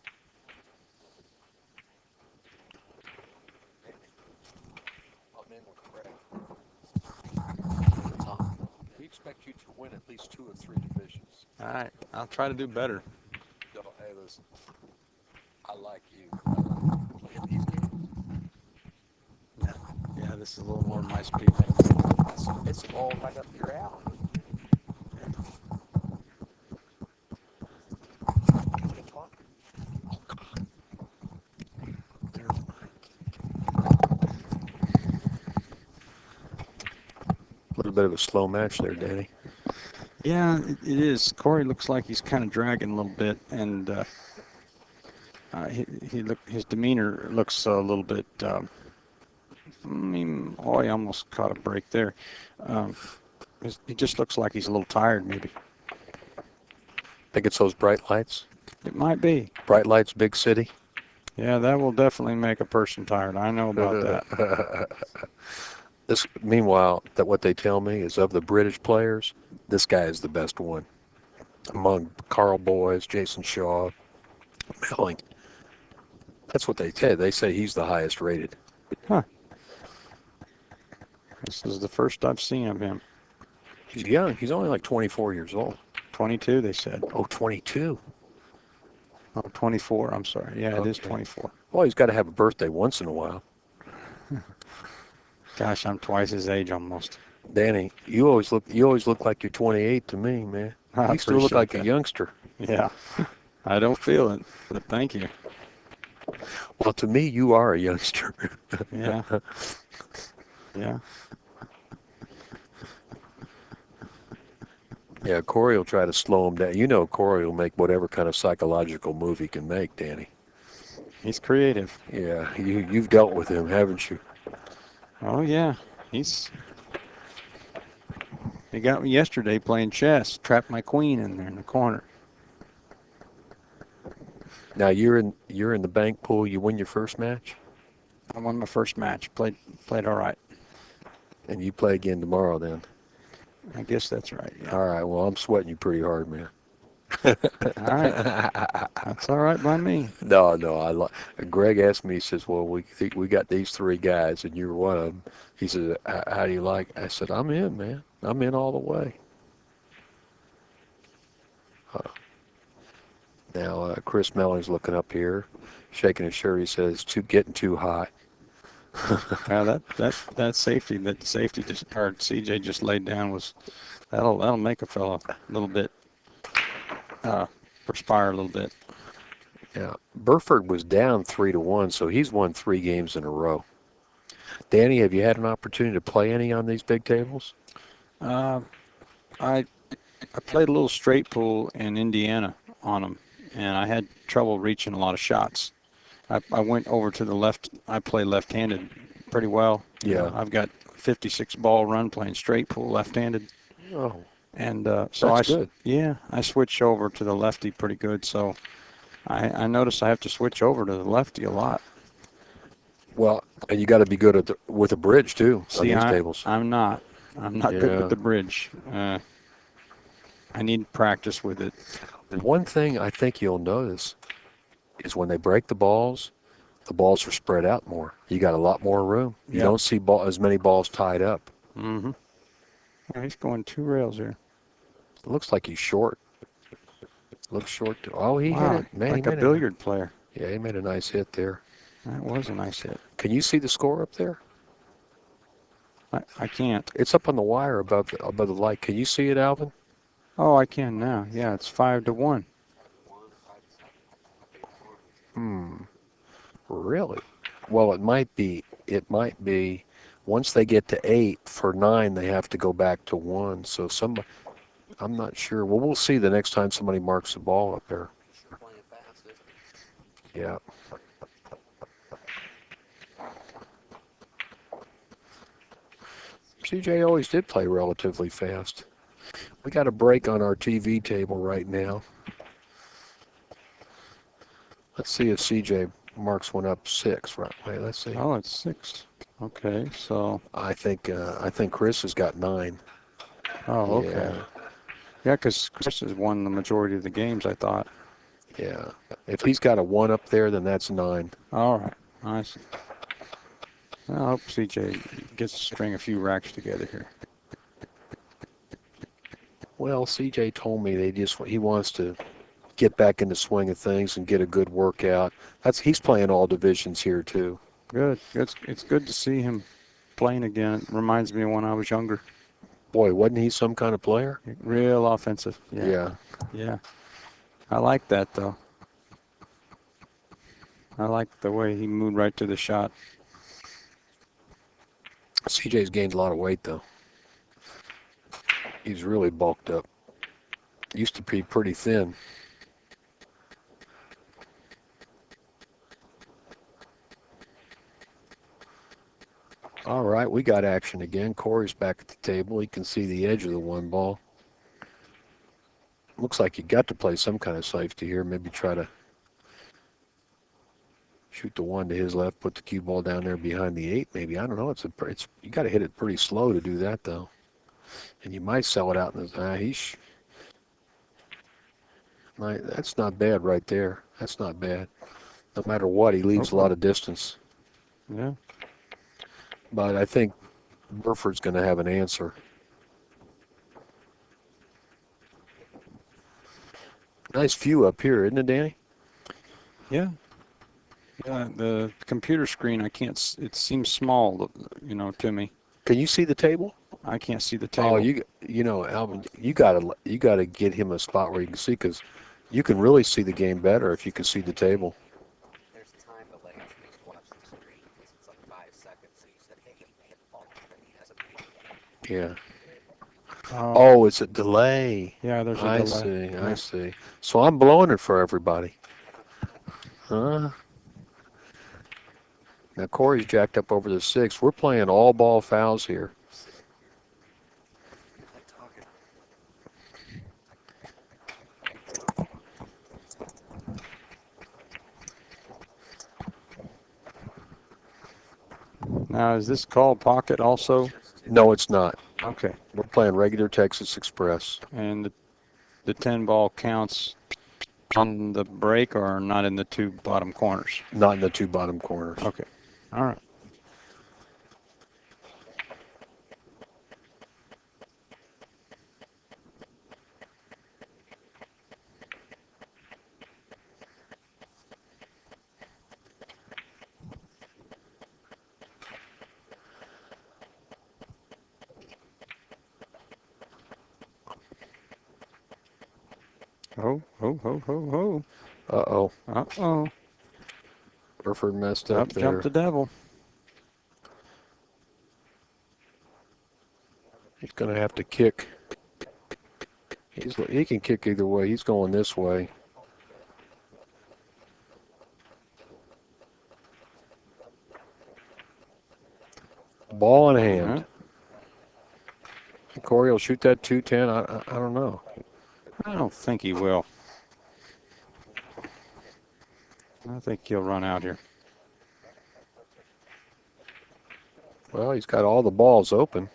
We expect you to win at least 2 or 3 divisions. All right, I'll try to do better. Yo, hey, listen. I like you. Look at these games. Yeah, this is a little more my speed. It's all right up your alley. You talk? Oh, God. A little bit of a slow match there, Danny. Yeah, it is. Corey looks like he's kind of dragging a little bit, and his demeanor looks a little bit. I mean, oh, he almost caught a break there. He just looks like he's a little tired, maybe. Think it's those bright lights. It might be. Bright lights, big city. Yeah, that will definitely make a person tired. I know about that. This, meanwhile, that what they tell me is of the British players, this guy is the best one. Among Carl Boys, Jason Shaw, Melling. That's what they say. They say he's the highest rated. Huh. This is the first I've seen of him. He's young. He's only like 24 years old. 22, they said. Oh, 22. Oh, 24. I'm sorry. Yeah, it is Okay. 24. Well, he's got to have a birthday once in a while. Gosh, I'm twice his age almost. Danny, you always look like you're 28 to me, man. I You still look appreciate like that. a youngster. Yeah. I don't feel it, but thank you. Well, to me, you are a youngster. Yeah. Yeah. Yeah, Corey will try to slow him down. You know Corey will make whatever kind of psychological move he can make, Danny. He's creative. Yeah, you've dealt with him, haven't you? Oh, yeah. He's They got me yesterday playing chess. Trapped my queen in there in the corner. Now you're in the bank pool. You win your first match, I won my first match. Played all right. and you play again tomorrow. Then. I guess that's right. Yeah. All right. Well, I'm sweating you pretty hard, man. All right. That's all right by me. No, no. Greg asked me. He says, "Well, we got these three guys, and you're one of them." He says, "How do you like?" I said, "I'm in, man. I'm in all the way." Now, Chris Mellon's looking up here, shaking his shirt. He says, getting too hot." Yeah, that safety just or CJ just laid down was that'll make a fella a little bit perspire a little bit. Yeah, Burford was down 3-1, so he's won 3 games in a row. Danny, have you had an opportunity to play any on these big tables? Uh, I I played a little straight pool in Indiana on them, and I had trouble reaching a lot of shots. I went over to the left. I play left-handed pretty well. Yeah. I've got 56 ball run playing straight pool left-handed, Oh, and so that's good. yeah, I switched over to the lefty pretty good. So I noticed I have to switch over to the lefty a lot. Well, and you got to be good with a bridge too on See, these tables. I'm not good with Yeah. the bridge. I need practice with it. One thing I think you'll notice is when they break the balls are spread out more. You got a lot more room. You Yep. don't see as many balls tied up. Mm-hmm. Oh, he's going 2 rails here. It looks like he's short. Looks short. Oh, he hit Wow, it. Man, like he a made billiard player. Yeah, he made a nice hit there. That was a nice hit. Can you see the score up there? I can't. It's up on the wire above the light. Can you see it, Alvin? Oh, I can now. Yeah, it's 5-1. Really? Well, it might be. It might be. Once they get to 8 for 9, they have to go back to 1. So I'm not sure. Well, we'll see the next time somebody marks the ball up there. Playing fast, isn't Yeah. CJ always did play relatively fast. We got a break on our TV table right now. Let's see if CJ marks one up 6. Right. Wait, let's see. Oh, it's 6. Okay, so. I think Chris has got 9. Oh, okay. Yeah. Yeah, because Chris has won the majority of the games, I thought. Yeah. If he's got a 1 up there, then that's 9. All right. I see. I hope CJ gets to string a few racks together here. Well, CJ told me he wants to get back in the swing of things and get a good workout. He's playing all divisions here too. Good. It's good to see him playing again. It reminds me of when I was younger. Boy, wasn't he some kind of player? Real offensive. Yeah. Yeah. I like that, though. I like the way he moved right to the shot. CJ's gained a lot of weight though. He's really bulked up. Used to be pretty thin. All right, we got action again. Corey's back at the table. He can see the edge of the 1 ball. Looks like you got to play some kind of safety here. Maybe try to shoot the 1 to his left, put the cue ball down there behind the 8. Maybe, I don't know. You got to hit it pretty slow to do that though, and you might sell it out in the. That's not bad right there. That's not bad. No matter what, he leaves a lot of distance. Yeah. But I think Burford's going to have an answer. Nice view up here, isn't it, Danny? Yeah. Yeah, the computer screen, I can't, it seems small, to me. Can you see the table? I can't see the table. Oh, you know, Alvin, you gotta get him a spot where you can see, because you can really see the game better if you can see the table. There's time delay when you watch the screen because it's like 5 seconds. So you said, hey, he hit the ball, and he hasn't made it. Yeah. Oh, it's a delay. Yeah, there's a I delay. see. Yeah. I see. So I'm blowing it for everybody. Huh? Now Corey's jacked up over the 6. We're playing all ball fouls here. I talk Now, is this called pocket also? No, it's not. Okay. We're playing regular Texas Express. And the 10 ball counts on the break or not in the two bottom corners? Not in the two bottom corners. Okay. All right. Oh, oh, oh, oh, oh. Uh-oh. Uh-oh. Burford messed up Up there. jumped the devil. He's going to have to kick. He can kick either way. He's going this way. Ball in hand. Corey will shoot that 210. I don't know. I don't think he will. I think he'll run out here. Well, he's got all the balls open.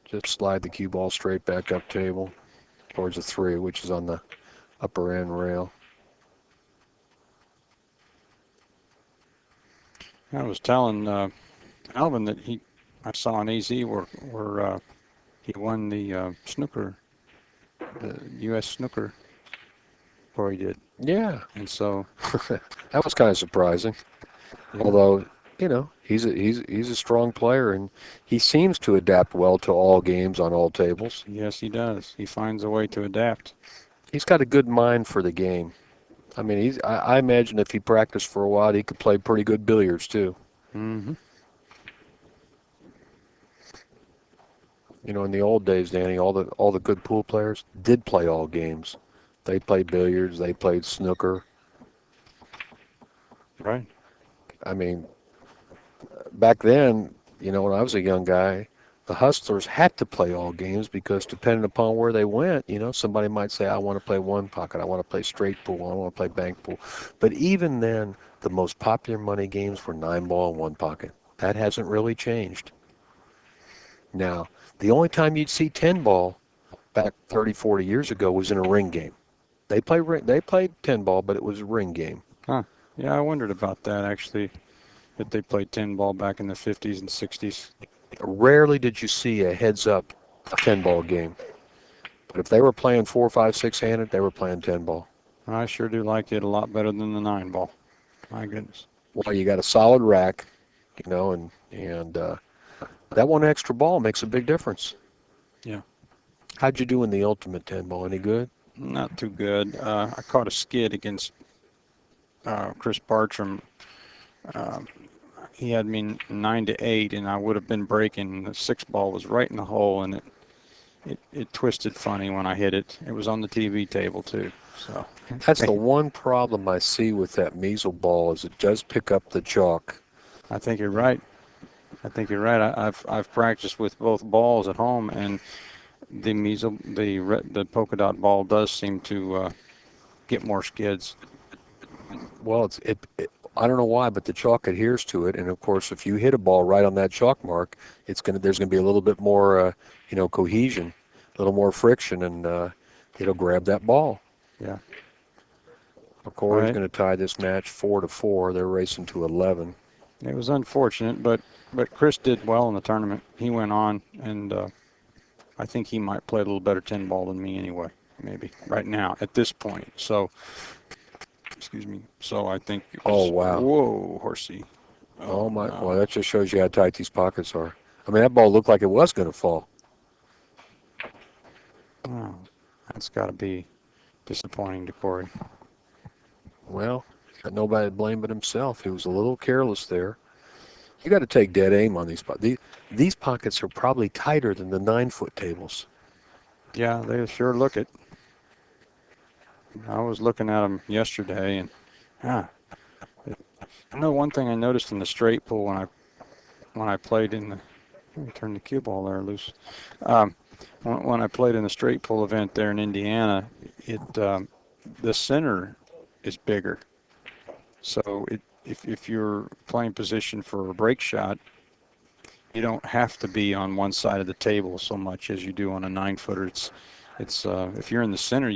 Just slide the cue ball straight back up table towards the 3, which is on the upper end rail. I was telling Alvin that I saw on AZ where he won the snooker, the U.S. snooker, or he did. Yeah. And so that was kind of surprising. Yeah. Although, you know, he's a strong player, and he seems to adapt well to all games on all tables. Yes, he does. He finds a way to adapt. He's got a good mind for the game. I mean, I imagine if he practiced for a while, he could play pretty good billiards too. Mm-hmm. You know, in the old days, Danny, all the good pool players did play all games. They played billiards. They played snooker. Right. I mean, back then, you know, when I was a young guy, the hustlers had to play all games because depending upon where they went, you know, somebody might say, I want to play one pocket, I want to play straight pool, I want to play bank pool. But even then, the most popular money games were 9-ball and one pocket. That hasn't really changed. Now, the only time you'd see 10-ball back 30, 40 years ago was in a ring game. They played 10-ball, but it was a ring game. Huh. Yeah, I wondered about that actually, that they played 10-ball back in the 50s and 60s. Rarely did you see a heads-up 10-ball game. But if they were playing 4, 5, 6-handed, they were playing 10-ball. I sure do like it a lot better than the 9-ball. My goodness. Well, you got a solid rack, you know, and that one extra ball makes a big difference. Yeah. How'd you do in the ultimate 10-ball? Any good? Not too good. I caught a skid against Chris Bartram. He had me 9-8, and I would have been breaking. The 6-ball was right in the hole, and it twisted funny when I hit it. It was on the TV table too. So that's the one problem I see with that measle ball is it does pick up the chalk. I think you're right. I've practiced with both balls at home, and the polka dot ball does seem to get more skids. Well, I don't know why, but the chalk adheres to it, and of course, if you hit a ball right on that chalk mark, there's gonna be a little bit more, cohesion, a little more friction, and it'll grab that ball. Yeah. Corey's Right. going to tie this match 4-4. They're racing to 11. It was unfortunate, but Chris did well in the tournament. He went on, and I think he might play a little better 10-ball than me anyway, maybe, right now, at this point. So, excuse me. So I think it was, Oh, wow. Whoa, horsey. Oh my. No. Well, that just shows you how tight these pockets are. I mean, that ball looked like it was going to fall. Oh, that's got to be disappointing to Corey. Well, got nobody to blame but himself. He was a little careless there. You got to take dead aim on these pockets. These pockets are probably tighter than the 9-foot tables. Yeah, they sure look it. I was looking at them yesterday, and I know one thing I noticed in the straight pool when I played in the. Let me turn the cue ball there loose. When I played in the straight pull event there in Indiana, the center is bigger. So if you're playing position for a break shot, you don't have to be on one side of the table so much as you do on a 9-footer. It's if you're in the center,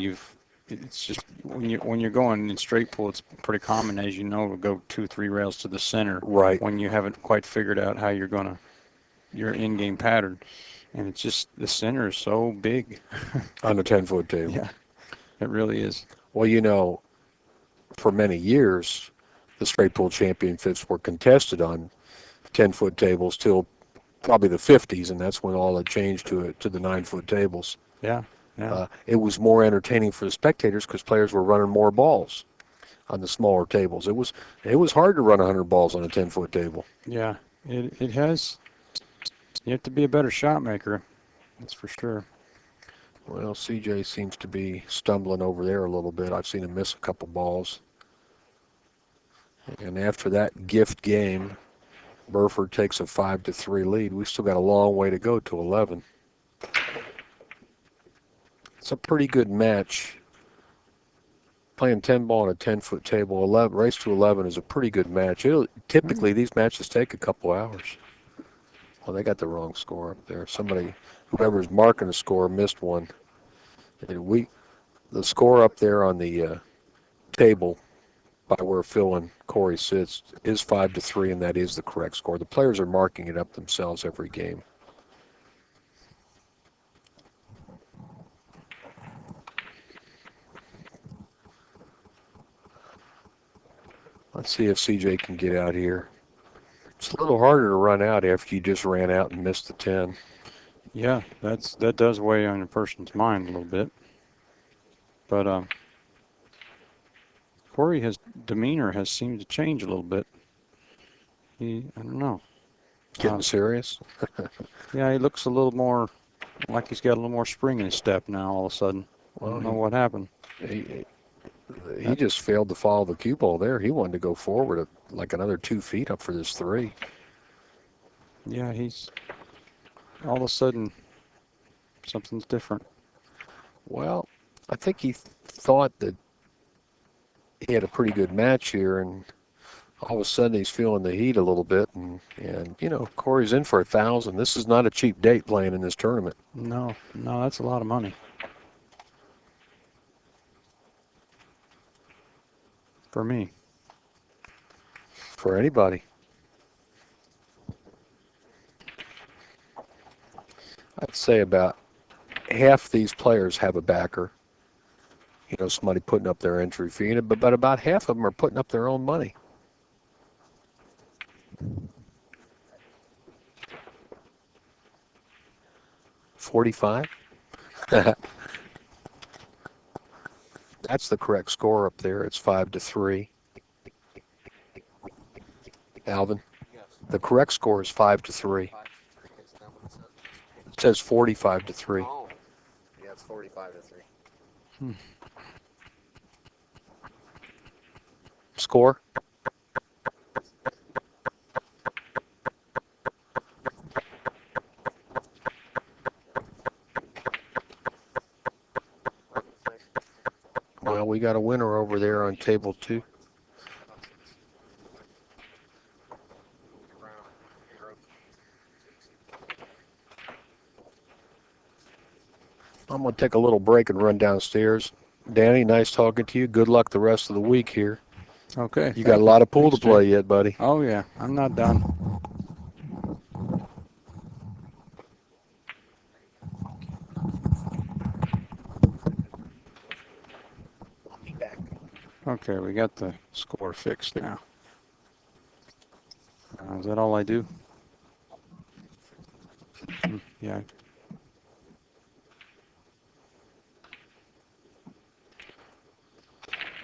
it's just when you're going in straight pull, it's pretty common, as you know, to go 2-3 rails to the center Right. when you haven't quite figured out how you're gonna your in-game pattern, and it's just the center is so big. On a 10-foot table. Yeah, it really is. Well, you know, for many years, the straight pull championships were contested on 10-foot tables till probably the 50s, and that's when all had changed to the 9-foot tables. Yeah, yeah, It was more entertaining for the spectators because players were running more balls on the smaller tables. It was hard to run 100 balls on a 10-foot table. yeah. It has. You have to be a better shot maker. That's for sure. Well, CJ seems to be stumbling over there a little bit. I've seen him miss a couple balls. And after that gift game, Burford takes a 5-3 lead. We still got a long way to go to 11. It's a pretty good match. Playing 10 ball on a 10-foot table, 11 race to 11 is a pretty good match. Typically, these matches take a couple hours. Well, they got the wrong score up there. Whoever's marking the score missed one. And the score up there on the table by where Phil and Corey sits is 5-3, and that is the correct score. The players are marking it up themselves every game. Let's see if CJ can get out here. It's a little harder to run out after you just ran out and missed the 10. Yeah, that does weigh on a person's mind a little bit. But Corey's demeanor has seemed to change a little bit. I don't know. Getting serious? Yeah, he looks a little more like he's got a little more spring in his step now all of a sudden. I don't know what happened. He just failed to follow the cue ball there. He wanted to go forward like another 2 feet up for this 3. Yeah, he's all of a sudden something's different. Well, I think he thought that he had a pretty good match here, and all of a sudden he's feeling the heat a little bit. And you know, Corey's in for 1,000. This is not a cheap date playing in this tournament. No, that's a lot of money. For me. For anybody. I'd say about half these players have a backer. You know, somebody putting up their entry fee, but about half of them are putting up their own money. $45. That's the correct score up there. It's 5-3. Alvin, Yes. the correct score is 5-3. 5-3. Is that what it says? It says 45-3. Oh, yeah, it's 45-3. Score? Well, we got a winner over there on table 2. I'm going to take a little break and run downstairs. Danny, nice talking to you. Good luck the rest of the week here. Okay. You got a lot of pool Thanks, to play Jay. yet, buddy. Oh yeah, I'm not done. I'll be back. Okay, we got the score fixed now. Is that all I do? Yeah.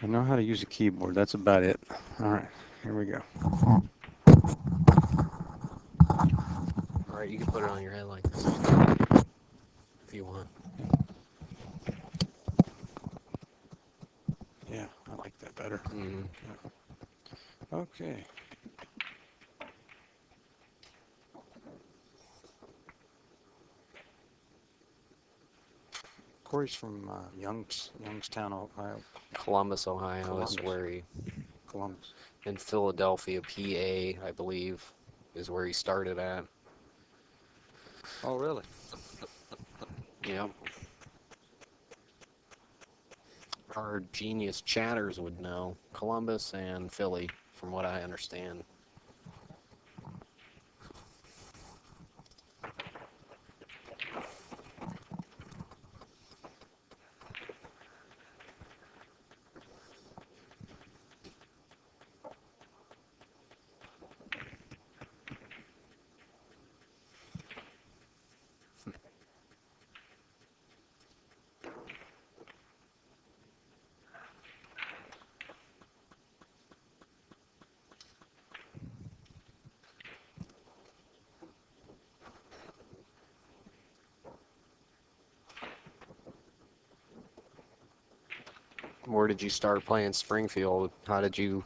I know how to use a keyboard. That's about it. All right, here we go. All right, you can put it on your head like this if you want. Yeah, I like that better. Mm. Okay. Corey's from Youngstown, Ohio. Columbus, Ohio is Columbus. where he, Columbus. in Philadelphia, PA, I believe, is where he started at. Oh, really? Yep. Our genius chatters would know Columbus and Philly, from what I understand. Where did you start playing Springfield? How did you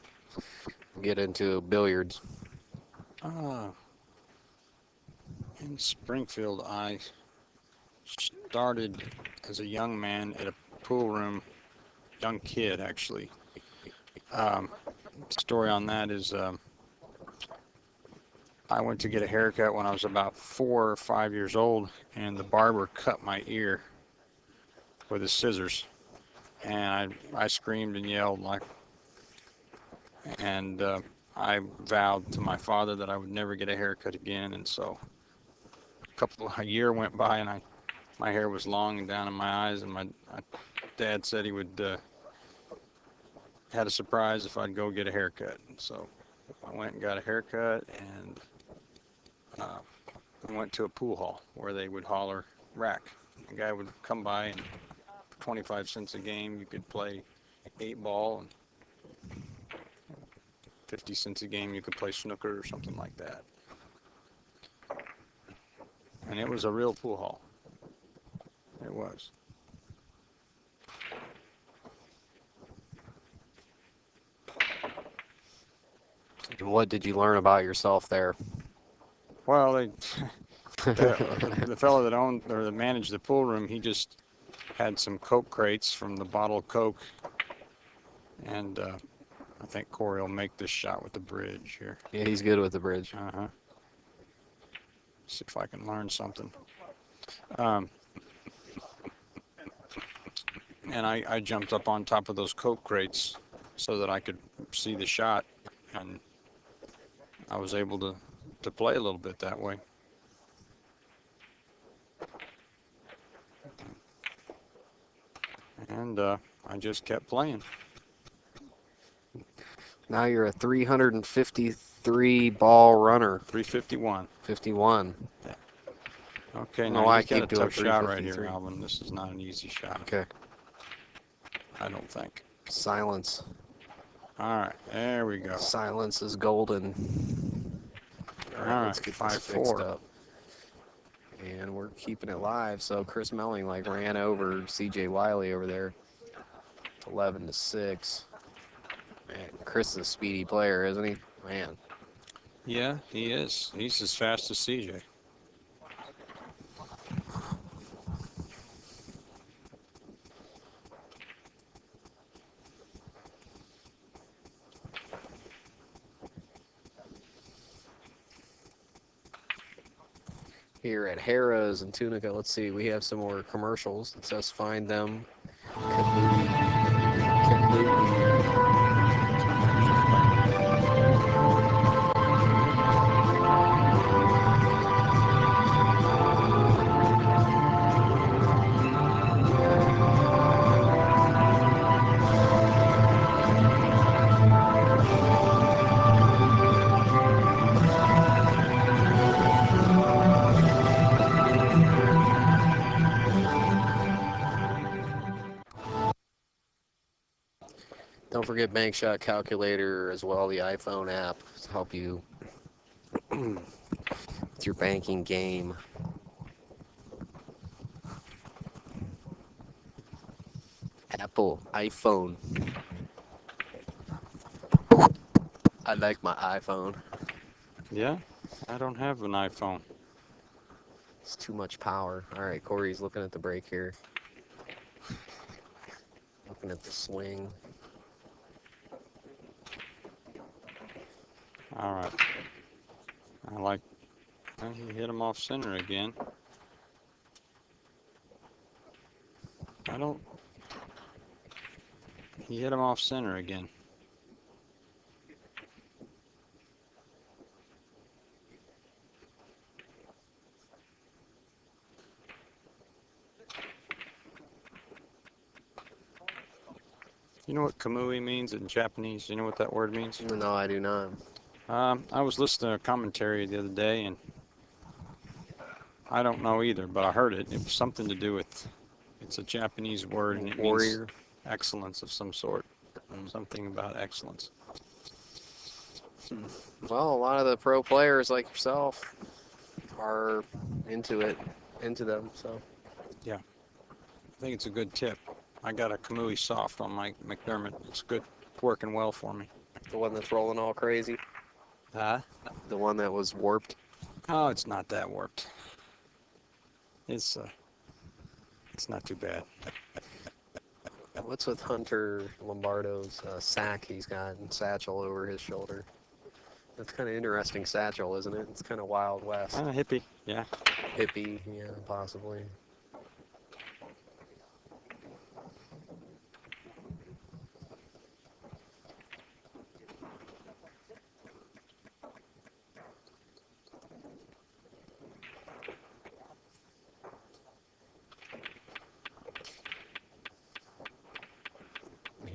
get into billiards? Uh, in Springfield, I started as a young man at a pool room, young kid actually. Um, Story on that is I went to get a haircut when I was about 4 or 5 years old, and the barber cut my ear with his scissors, and I screamed and yelled and I vowed to my father that I would never get a haircut again, and so a year went by, and my hair was long and down in my eyes, and my dad said he would had a surprise if I'd go get a haircut. And so I went and got a haircut, and I went to a pool hall where they would holler rack. A guy would come by, and for 25 cents a game, you could play 8 ball, and 50 cents a game, you could play snooker or something like that. And it was a real pool hall. It was. And what did you learn about yourself there? Well, the fellow that owned or that managed the pool room, he just had some Coke crates from the bottled Coke, and I think Corey will make this shot with the bridge here. Yeah, he's good with the bridge. Uh-huh. See if I can learn something. And I jumped up on top of those Coke crates so that I could see the shot, and I was able to play a little bit that way. And I just kept playing. Now you're a 353 ball runner. 351. 51. Okay, No, now I you've got a keep doing tough shot right here, 353. Alvin. This is not an easy shot. Okay. I don't think. Silence. All right, there we go. Silence is golden. All right, let's get this fixed 5-4. up. And we're keeping it live. So Chris Melling ran over C.J. Wiley over there. 11-6. Man, Chris is a speedy player, isn't he? Man. Yeah, he is. He's as fast as CJ. Here at Harrah's in Tunica, let's see, we have some more commercials. It says find them. Kablooey. Don't forget Bank Shot Calculator as well, the iPhone app to help you with your banking game. Apple, iPhone. I like my iPhone. Yeah, I don't have an iPhone. It's too much power. All right, Corey's looking at the break here. looking at the swing. All right. I like. Well, he hit him off center again. I don't. He hit him off center again. You know what kamui means in Japanese? You know what that word means? No, I do not. I was listening to a commentary the other day, and I don't know either, but I heard it. It was something to do with, it's a Japanese word, and it means Warrior. excellence of some sort. Something about excellence. Well, a lot of the pro players like yourself are into them. So I think it's a good tip. I got a kamui soft on my McDermott. It's good, working well for me. the one that's rolling all crazy, Huh? the one that was warped. Oh, it's not that warped. It's not too bad. What's with Hunter Lombardo's sack he's got and satchel over his shoulder? That's kind of interesting satchel, isn't it? It's kind of Wild West. Hippie, yeah. Hippie, yeah, possibly.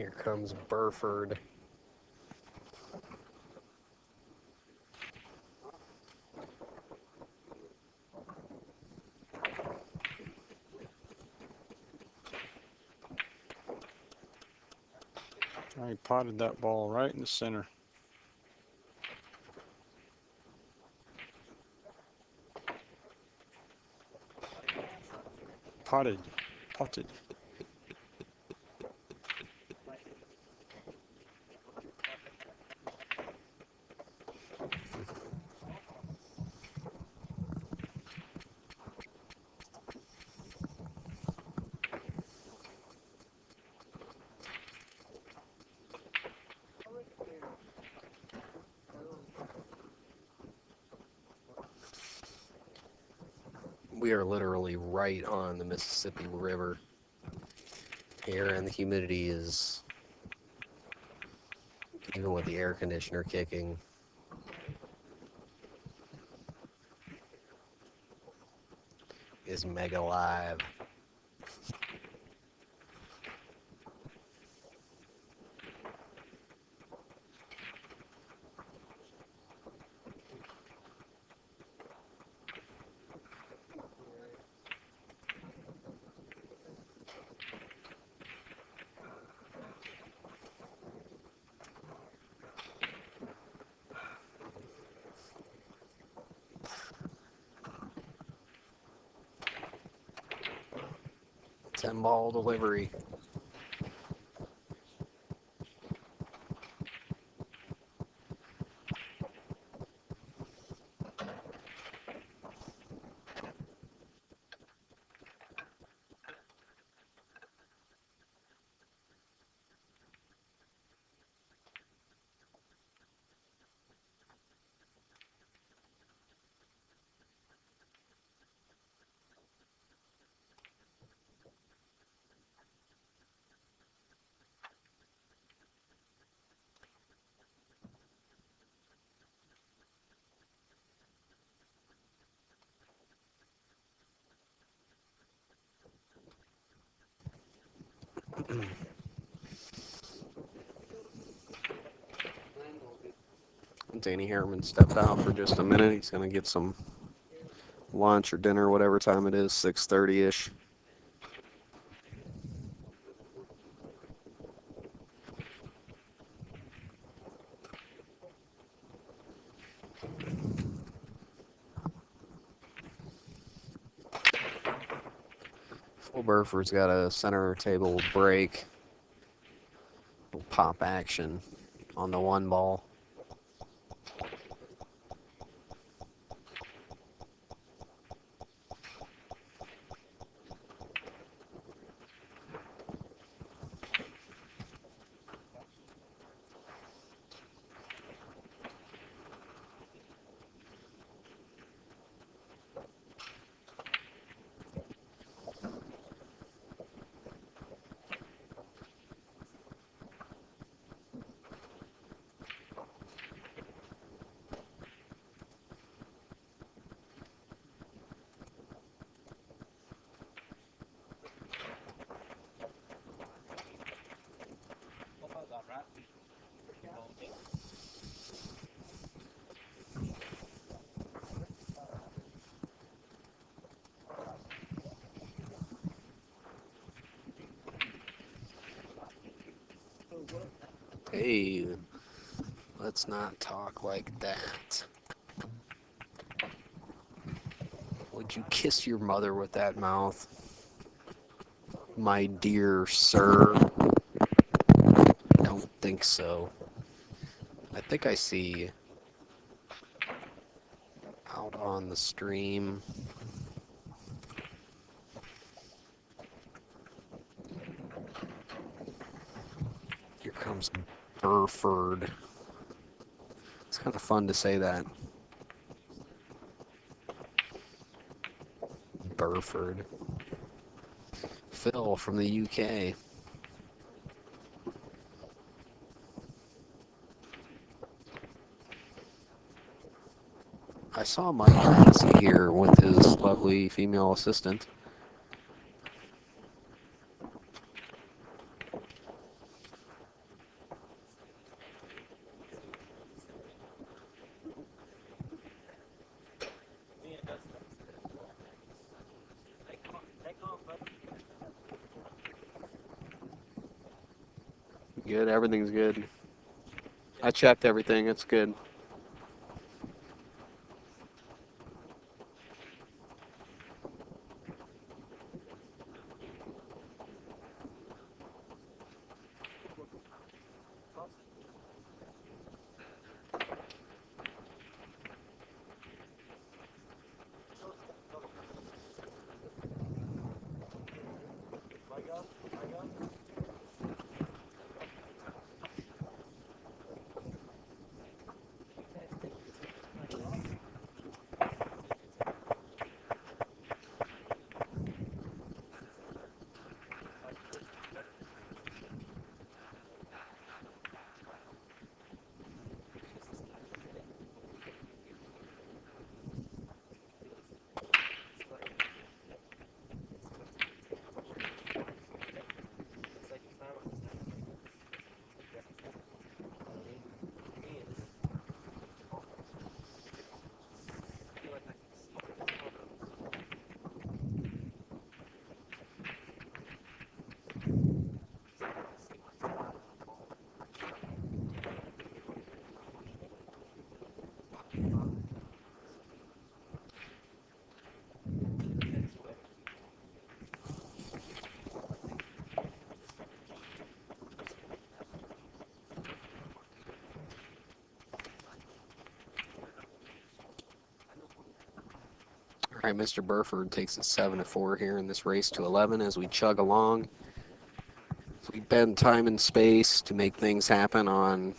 Here comes Burford. I potted that ball right in the center. Potted. We are literally right on the Mississippi River here, and the humidity is, even with the air conditioner kicking, is mega live. Ten ball delivery. Danny Harriman stepped out for just a minute. He's going to get some lunch or dinner, whatever time it is, 6:30-ish. Full Burford's got a center table break. Little pop action on the one ball. Hey, let's not talk like that. Would you kiss your mother with that mouth? My dear sir. Don't think so. I think I see out on the stream. Here comes Burford. It's kind of fun to say that. Burford. Phil from the UK. I saw Mike Clancy here with his lovely female assistant. Good, everything's good. I checked everything, it's good. All right, Mr. Burford takes it 7-4 here in this race to 11 as we chug along. We bend time and space to make things happen on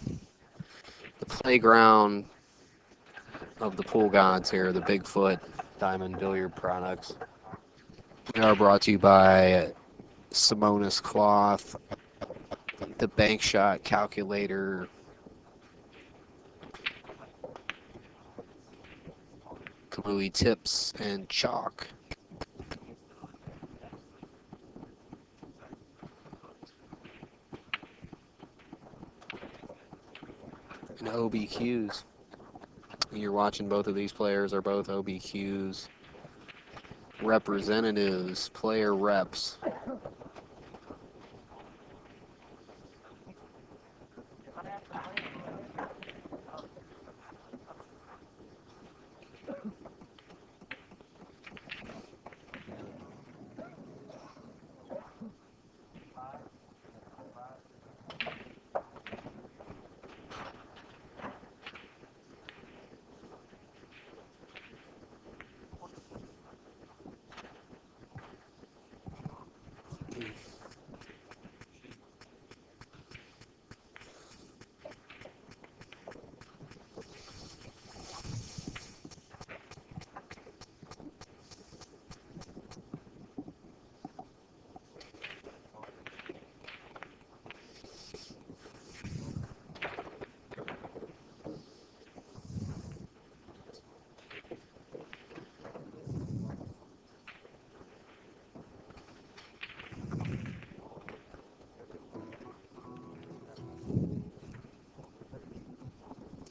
the playground of the pool gods here, the BigFoot Diamond Billiard products. We are brought to you by Simonis Cloth, the Bank Shot Calculator, Kamui Tips, and Chalk. And OBQs. You're watching both of these players are both OBQs. Representatives, player reps.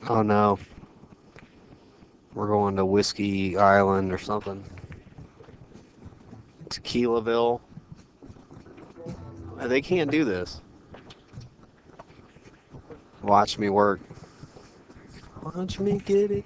Oh no. We're going to Whiskey Island or something. Tequilaville. They can't do this. Watch me work. Watch me get it.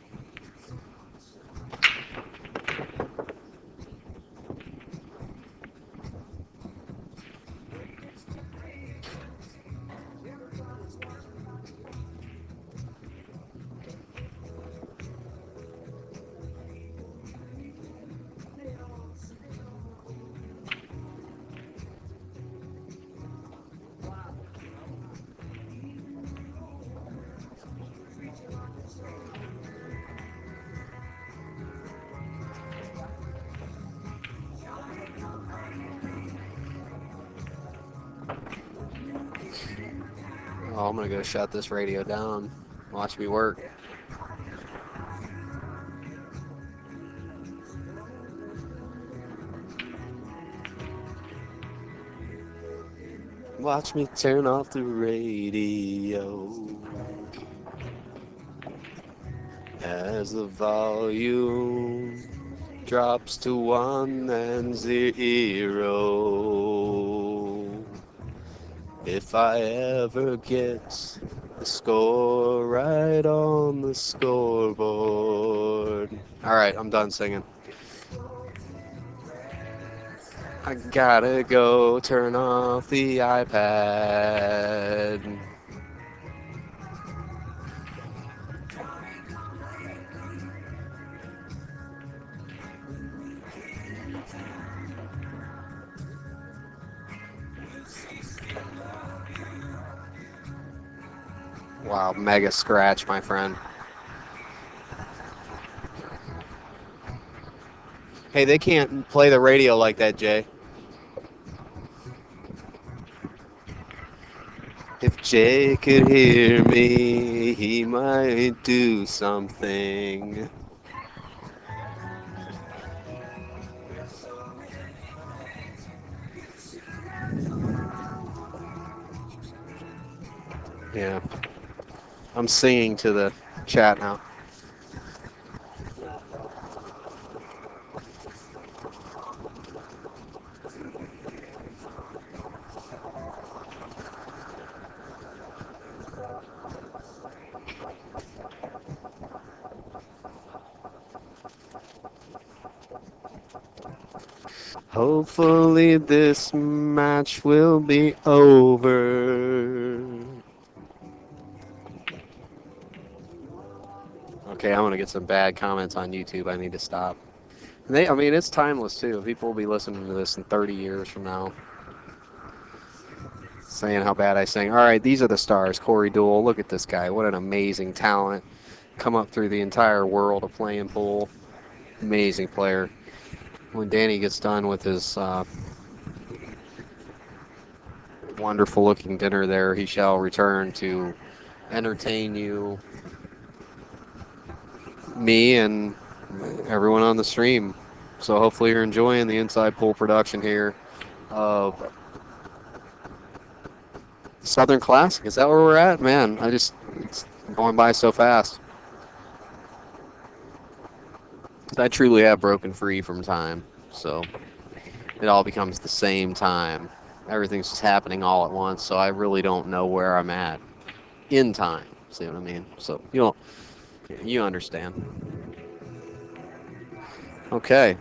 Oh, I'm gonna go shut this radio down. Watch me work. Watch me turn off the radio as the volume drops to 1 and 0. If I ever get the score right on the scoreboard. All right, I'm done singing. I gotta go turn off the iPad. Wow, mega scratch, my friend. Hey, they can't play the radio like that, Jay. If Jay could hear me, he might do something. Yeah, I'm singing to the chat now. Hopefully this match will be over. Okay, I'm gonna get some bad comments on YouTube. I need to stop. I mean, it's timeless too. People will be listening to this in 30 years from now, saying how bad I sing. All right, these are the stars. Corey Deuel. Look at this guy. What an amazing talent. Come up through the entire world of playing pool. Amazing player. When Danny gets done with his wonderful-looking dinner there, he shall return to entertain you, me, and everyone on the stream. So hopefully you're enjoying the inside pool production here of Southern Classic. Is that where we're at? Man, it's going by so fast. I truly have broken free from time, so it all becomes the same time. Everything's just happening all at once, so I really don't know where I'm at in time. See what I mean? So you understand. Okay.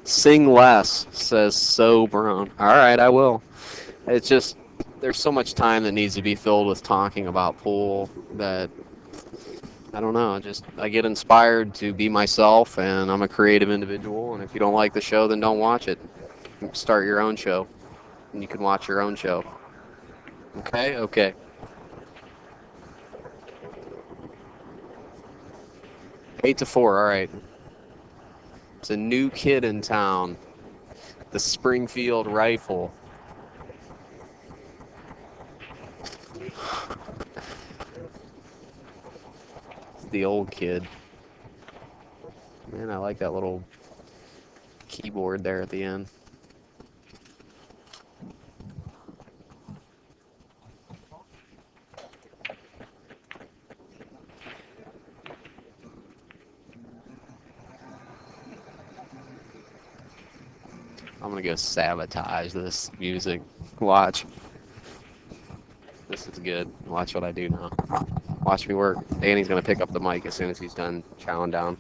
Sing less, says So Brown. All right, I will. It's just there's so much time that needs to be filled with talking about pool that I don't know. I get inspired to be myself, and I'm a creative individual. And if you don't like the show, then don't watch it. Start your own show, and you can watch your own show. Okay? Okay. 8-4. All right. It's a new kid in town. The Springfield Rifle. It's the old kid. Man, I like that little keyboard there at the end. I'm gonna go sabotage this music. Watch. This is good. Watch what I do now. Watch me work. Danny's gonna pick up the mic as soon as he's done chowing down.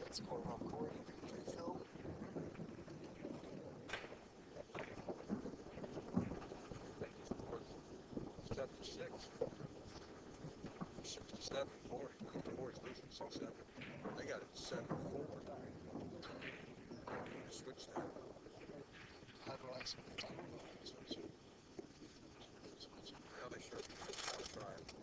That's going on Corey. Phil. Seven six. 67 40. Corey's losing 67. They got it 7-4. Switch that. How do I switch? I don't know how to switch it. Yeah, they should. I'll try it.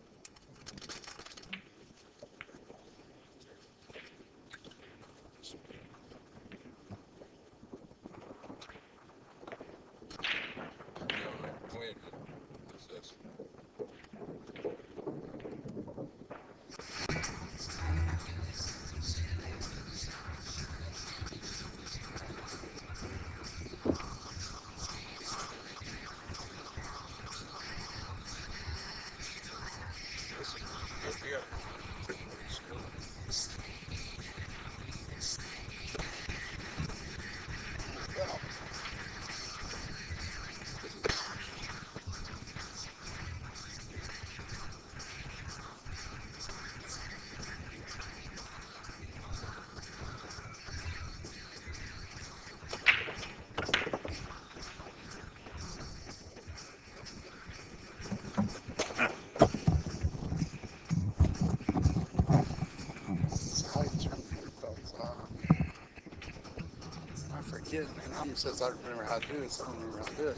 says I remember how to do it, so I don't remember how to do it.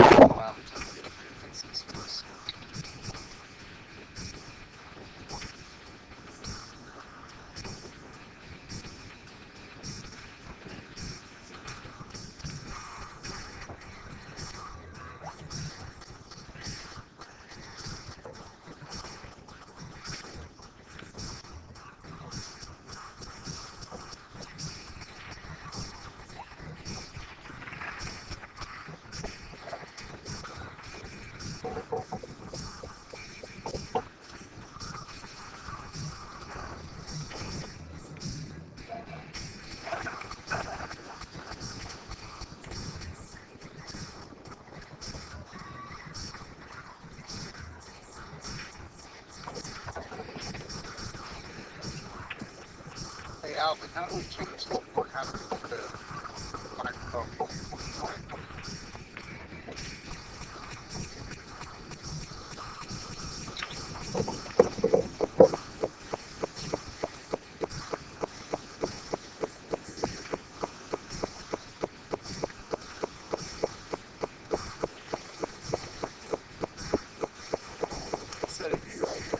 Wow. Hey Alvin, how do we change the board? How do we put a microphone? Set it here, right here.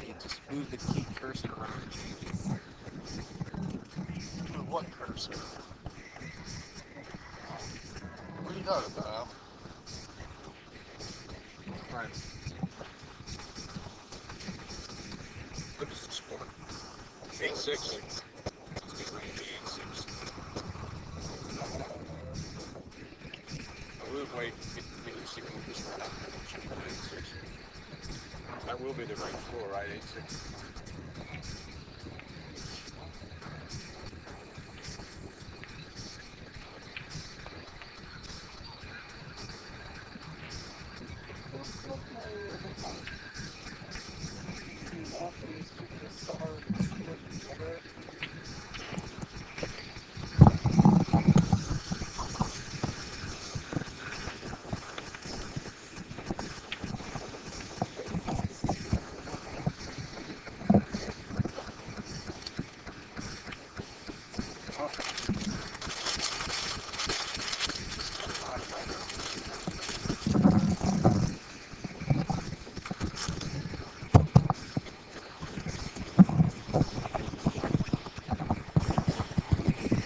You just move the key cursor around and change it. What cursor? What are you talking about, Al? Right. What is the score? 8-6. Let's get ready to be 8-6. I will wait. Let's see what this one. 8-6. That will be the right score, right? 8-6.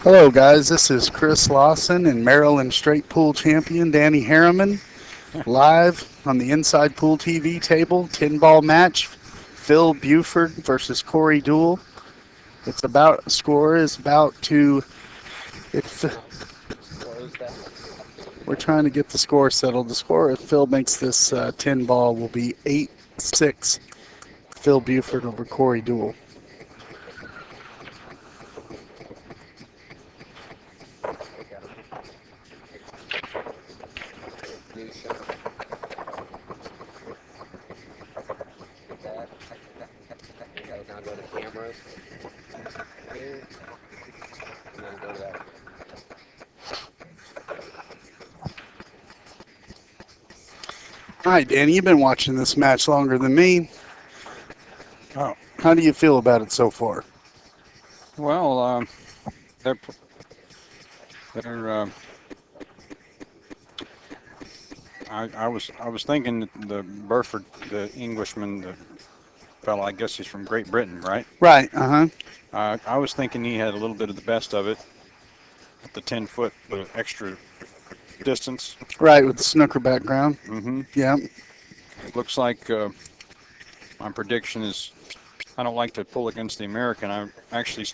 Hello, guys. This is Chris Lawson and Maryland Straight Pool Champion Danny Harriman live on the Inside Pool TV table. 10-ball match. Phil Buford versus Corey Deuel. It's about score is about to. If we're trying to get the score settled, the score if Phil makes this 10-ball will be 8-6. Phil Buford over Corey Deuel. cameras. And then go that way. All right, Danny, you've been watching this match longer than me. Oh, How do you feel about it so far? well, they're they're. I was thinking that the Burford, the Englishman, the fellow, I guess he's from Great Britain, right? Right. Uh huh. I was thinking he had a little bit of the best of it at the 10-foot extra distance. Right, with the snooker background. Mm-hmm. Yeah. It looks like my prediction is I don't like to pull against the American. I'm actually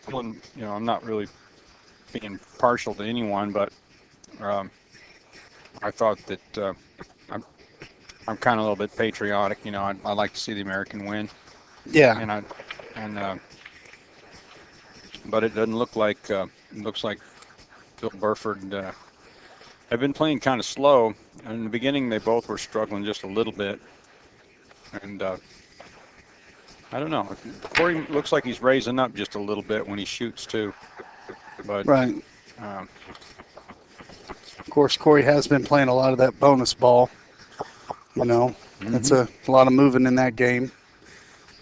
pulling, I'm not really being partial to anyone, but um, I thought that I'm kind of a little bit patriotic. I like to see the American win, Yeah. and but it doesn't look like it looks like Bill Burford have been playing kind of slow. In the beginning, they both were struggling just a little bit, and I don't know. Corey looks like he's raising up just a little bit when he shoots too, but Right. um, Of course, Corey has been playing a lot of that bonus ball. That's a lot of moving in that game.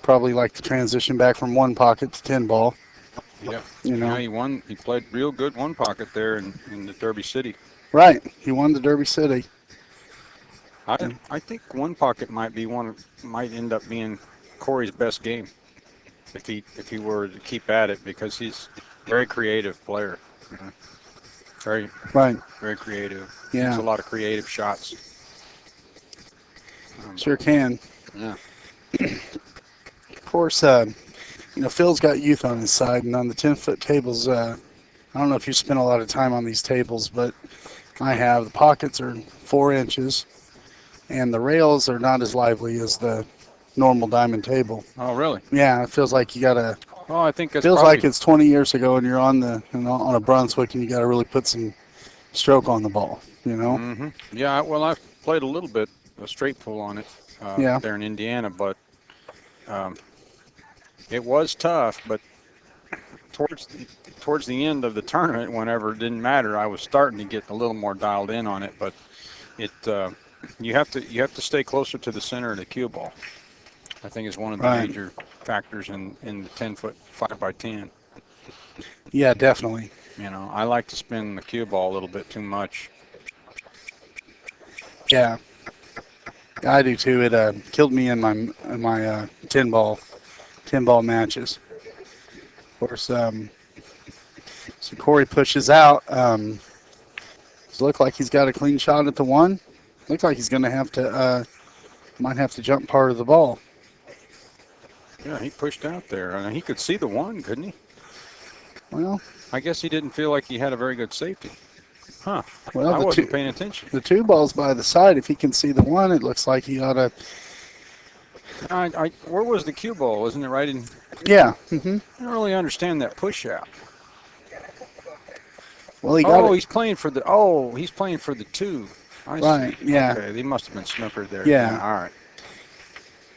Probably like to transition back from one pocket to 10 ball. yeah, You know. yeah, he won. He played real good one pocket there in the Derby City. Right. He won the Derby City. I think one pocket might end up being Corey's best game if he were to keep at it because he's a very creative player. Very Right. very creative. Yeah. Makes a lot of creative shots. Sure can. Yeah. Of course, Phil's got youth on his side, and on the 10-foot tables, I don't know if you spent a lot of time on these tables, but I have. The pockets are 4 inches, and the rails are not as lively as the normal diamond table. Oh, really? Yeah, it feels like you gotta. Oh, I think that's Feels probably, like it's 20 years ago, and you're on a Brunswick, and you got to really put some stroke on the ball. Mm-hmm. Yeah, well, I've played a little bit a straight pull on it Yeah. there in Indiana, but it was tough. But towards the end of the tournament, whenever it didn't matter, I was starting to get a little more dialed in on it. But it you have to stay closer to the center of the cue ball. I think is one of the Right. major factors in the 10-foot 5x10. Yeah, definitely. I like to spin the cue ball a little bit too much. Yeah, I do too. It killed me in my 10 ball matches. Of course, so Corey pushes out. Does it look like he's got a clean shot at the one? Looks like he's going to have to might have to jump part of the ball. Yeah, he pushed out there. He could see the one, couldn't he? Well, I guess he didn't feel like he had a very good safety. Huh. well, I wasn't paying attention. the 2 balls by the side. If he can see the one, it looks like he ought to. Where was the cue ball? Wasn't it right in? Yeah. I don't really understand that push out. Well, he got it. He's playing for the 2. I Right, see. yeah. Okay, they must have been snookered there. Yeah. All right.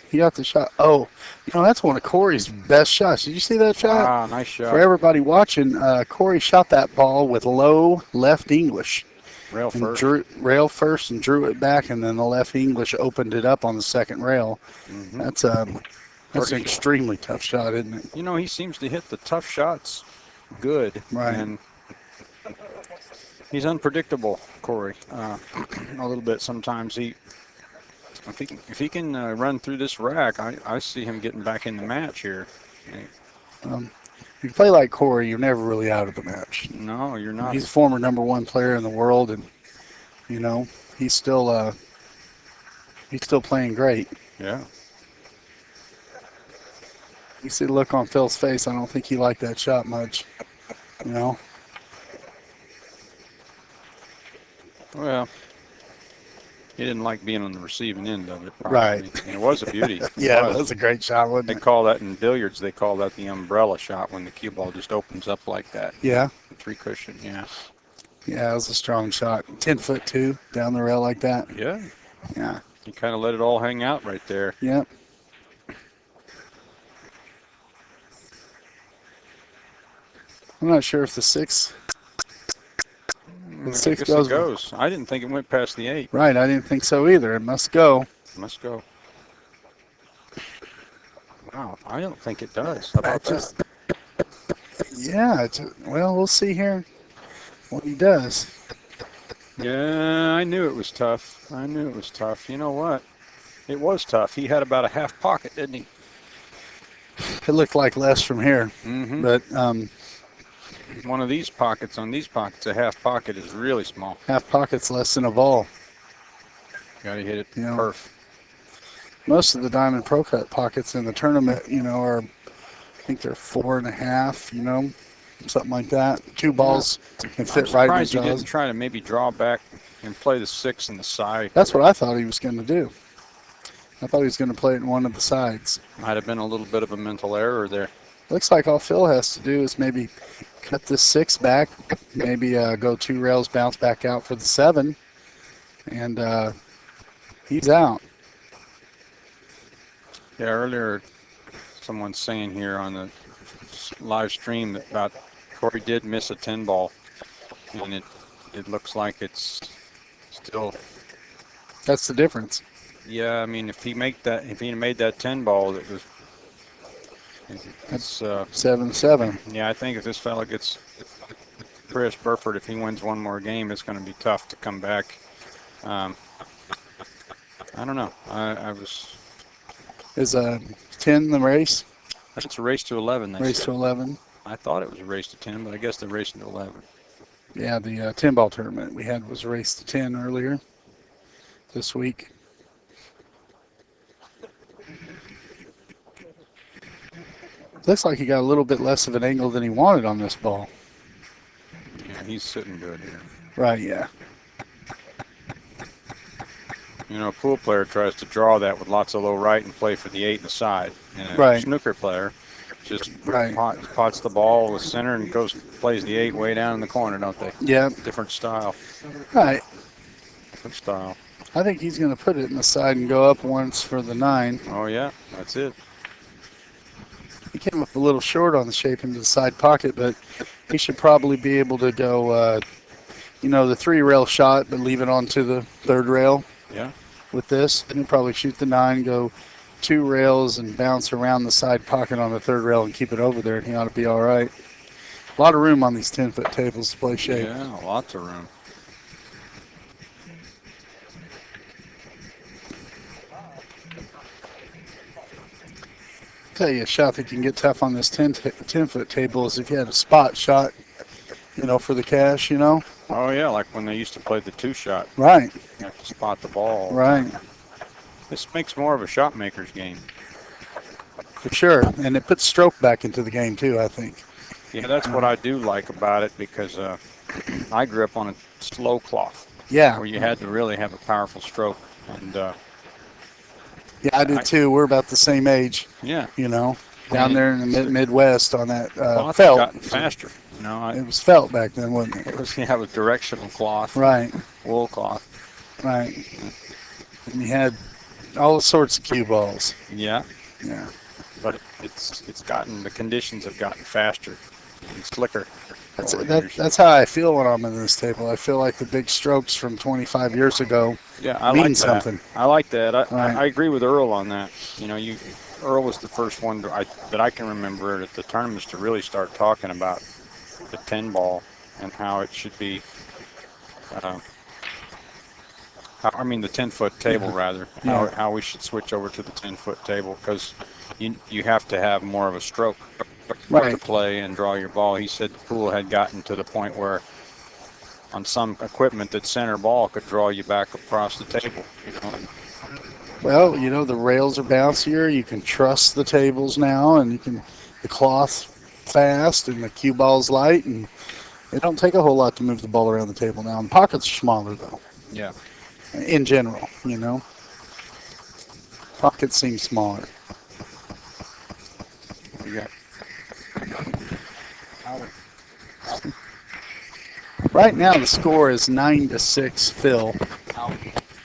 He got the shot. Oh, that's one of Corey's best shots. Did you see that shot? Ah, nice shot. For everybody watching, Corey shot that ball with low left English. Rail And first. rail first and drew it back, and then the left English opened it up on the second rail. Mhm. That's an extremely tough shot, isn't it? He seems to hit the tough shots good. Right. And he's unpredictable, Corey. A little bit sometimes. If he can run through this rack, I see him getting back in the match here. If you play like Corey, you're never really out of the match. No, you're not. He's a former #1 player in the world, and he's still playing great. Yeah. You see the look on Phil's face. I don't think he liked that shot much. Well, he didn't like being on the receiving end of it. Probably. Right. And it was a beauty. Yeah, that was a great shot, wasn't They it? call that in billiards. They call that the umbrella shot when the cue ball just opens up like that. Yeah. The 3 cushion. Yeah. Yeah, it was a strong shot. 10-foot 2 down the rail like that. Yeah. Yeah. He kind of let it all hang out right there. Yep. I'm not sure if the 6. I six guess goes- it goes. I didn't think it went past the 8. Right, I didn't think so either. It must go. Must go. Wow, I don't think it does. How about that? Yeah, well, we'll see here what he does. Yeah, I knew it was tough. I knew it was tough. You know what? It was tough. He had about a half pocket, didn't he? It looked like less from here, Mm-hmm. but One of these pockets, on these pockets, a half pocket is really small. half pocket's less than a ball. Got to hit it You know. perf. Most of the Diamond Pro Cut pockets in the tournament, are, I think they're 4.5, something like that. 2 balls can fit I'm right in the surprised he jaws. didn't try to maybe draw back and play the 6 in the side. That's what I thought he was going to do. I thought he was going to play it in one of the sides. Might have been a little bit of a mental error there. Looks like all Phil has to do is maybe cut this 6 back, maybe go 2 rails, bounce back out for the 7, and he's out. Yeah, earlier someone's saying here on the live stream that about Corey did miss a 10 ball, and it looks like it's still. That's the difference. Yeah, I mean if he made that 10 ball, it was. It's 7-7. yeah, I think if this fella gets Chris Burford, if he wins one more game, it's going to be tough to come back. I don't know. I was. Is 10 the race? It's a race to 11. They Race said. to 11. I thought it was a race to 10, but I guess they're racing to 11. Yeah, the 10 ball tournament we had was a race to 10 earlier this week. Looks like he got a little bit less of an angle than he wanted on this ball. Yeah, he's sitting good here. Right, yeah. A pool player tries to draw that with lots of low right and play for the 8 in the side. And a Right. snooker player just Right. pots the ball with center and plays the 8 way down in the corner, don't they? Yeah, Different style. right. Different style. I think he's going to put it in the side and go up once for the 9. Oh, yeah, that's it. He came up a little short on the shape into the side pocket, but he should probably be able to go, the 3 rail shot, but leave it onto the 3rd rail. Yeah. With this, and he'll probably shoot the 9, go 2 rails, and bounce around the side pocket on the 3rd rail and keep it over there, and he ought to be all right. A lot of room on these 10-foot tables to play shape. Yeah, lots of room. Tell you a shot that can get tough on this 10-foot table is if you had a spot shot, for the cash, Oh, yeah, like when they used to play the 2-shot. Right, You have to spot the ball. right, This makes more of a shot maker's game. for sure. And it puts stroke back into the game, too, I think. Yeah, that's what I do like about it because I grew up on a slow cloth Yeah, where you had to really have a powerful stroke. And, yeah, I did too. We're about the same age, yeah, down there in the Midwest on that cloth has felt. gotten faster. It was felt back then, wasn't it? It was, yeah, it was directional cloth, Right, wool cloth. right. And you had all sorts of cue balls. Yeah, Yeah. but the conditions have gotten faster and slicker. That's how I feel when I'm in this table. I feel like the big strokes from 25 years ago Yeah, I mean like that. something. I like that. Right. I agree with Earl on that. Earl was the first one that I can remember at the tournaments to really start talking about the 10 ball and how it should be. The 10-foot table rather. Yeah. How we should switch over to the 10-foot table because you have to have more of a stroke to Right. play and draw your ball. He said the pool had gotten to the point where on some equipment that center ball could draw you back across the table. Well, the rails are bouncier. You can truss the tables now, and the cloth fast, and the cue ball's light, and it don't take a whole lot to move the ball around the table now. And pockets are smaller though. Yeah. In general, pockets seem smaller. Yeah. Right now, the score is 9-6, Phil.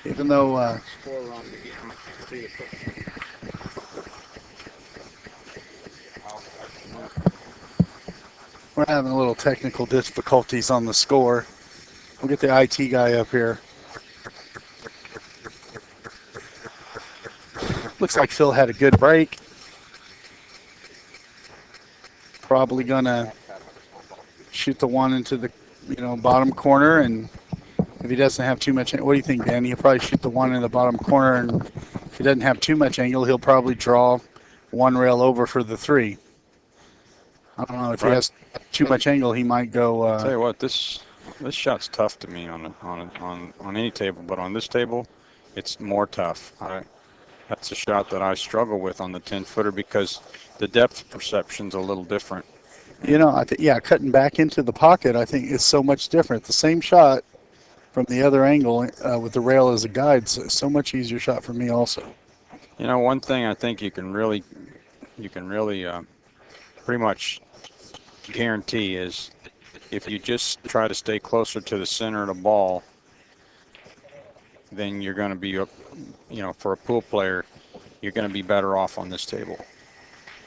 Even though We're having a little technical difficulties on the score. We'll get the IT guy up here. Looks like Phil had a good break. Probably gonna shoot the one into the bottom corner, and if he doesn't have too much, what do you think, Danny? He'll probably shoot the one in the bottom corner, and if he doesn't have too much angle, he'll probably draw one rail over for the 3. I don't know if he has too much angle, he might go. I'll tell you what, this shot's tough to me on any table, but on this table, it's more tough. That's a shot that I struggle with on the 10-footer because the depth perception's a little different. Cutting back into the pocket, I think is so much different. The same shot from the other angle with the rail as a guide, so much easier shot for me also. One thing I think you can really pretty much guarantee is if you just try to stay closer to the center of the ball, then you're going to be, for a pool player, you're going to be better off on this table.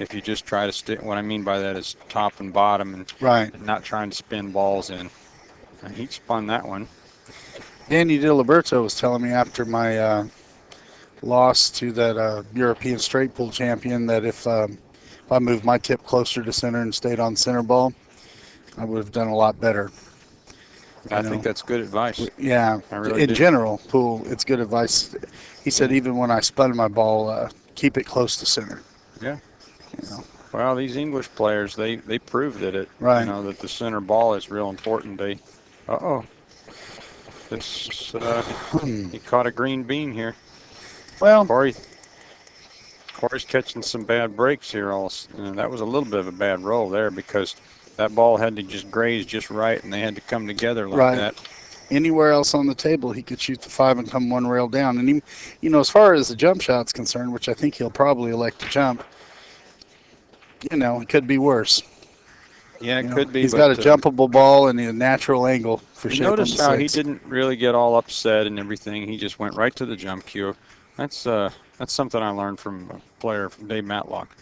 If you just try to stay, what I mean by that is top and bottom and not trying to spin balls in. And he spun that one. Danny DiLiberto was telling me after my loss to that European straight pool champion that if I moved my tip closer to center and stayed on center ball, I would have done a lot better. I think that's good advice. Yeah, in general, pool, it's good advice. He said even when I spun my ball, keep it close to center. Yeah. Well, these English players, they proved that that the center ball is real important. He caught a green bean here. Well, Corey's catching some bad breaks here. That was a little bit of a bad roll there because that ball had to just graze just right, and they had to come together like that. Anywhere else on the table, he could shoot the 5 and come one rail down. And he, as far as the jump shot's concerned, which I think he'll probably elect to jump, it could be worse. Yeah, it could be. He's got a jumpable ball and a natural angle for shaping. Notice how he didn't really get all upset and everything. He just went right to the jump cue. That's something I learned from a player, Dave Matlock.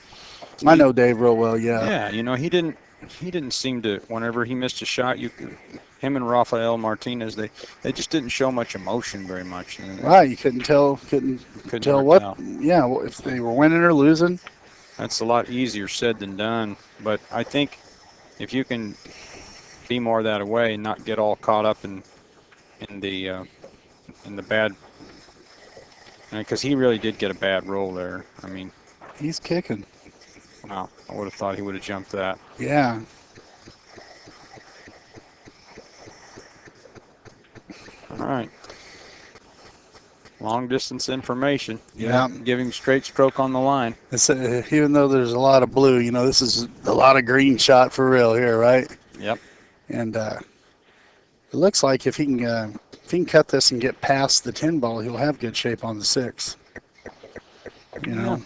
I know Dave real well. Yeah. Yeah, he didn't seem to. Whenever he missed a shot, him and Rafael Martinez, they just didn't show much emotion very much. Right, you couldn't tell what. Tell. Yeah, if they were winning or losing. That's a lot easier said than done. But I think if you can be more that way and not get all caught up in the bad, because he really did get a bad roll there. I mean, he's kicking. Wow, I would have thought he would have jumped that. Yeah. All right. Long distance information. Yeah. Give him straight stroke on the line. Even though there's a lot of blue, this is a lot of green shot for real here, right? Yep. And it looks like if he can cut this and get past the 10 ball, he'll have good shape on the 6. Yeah.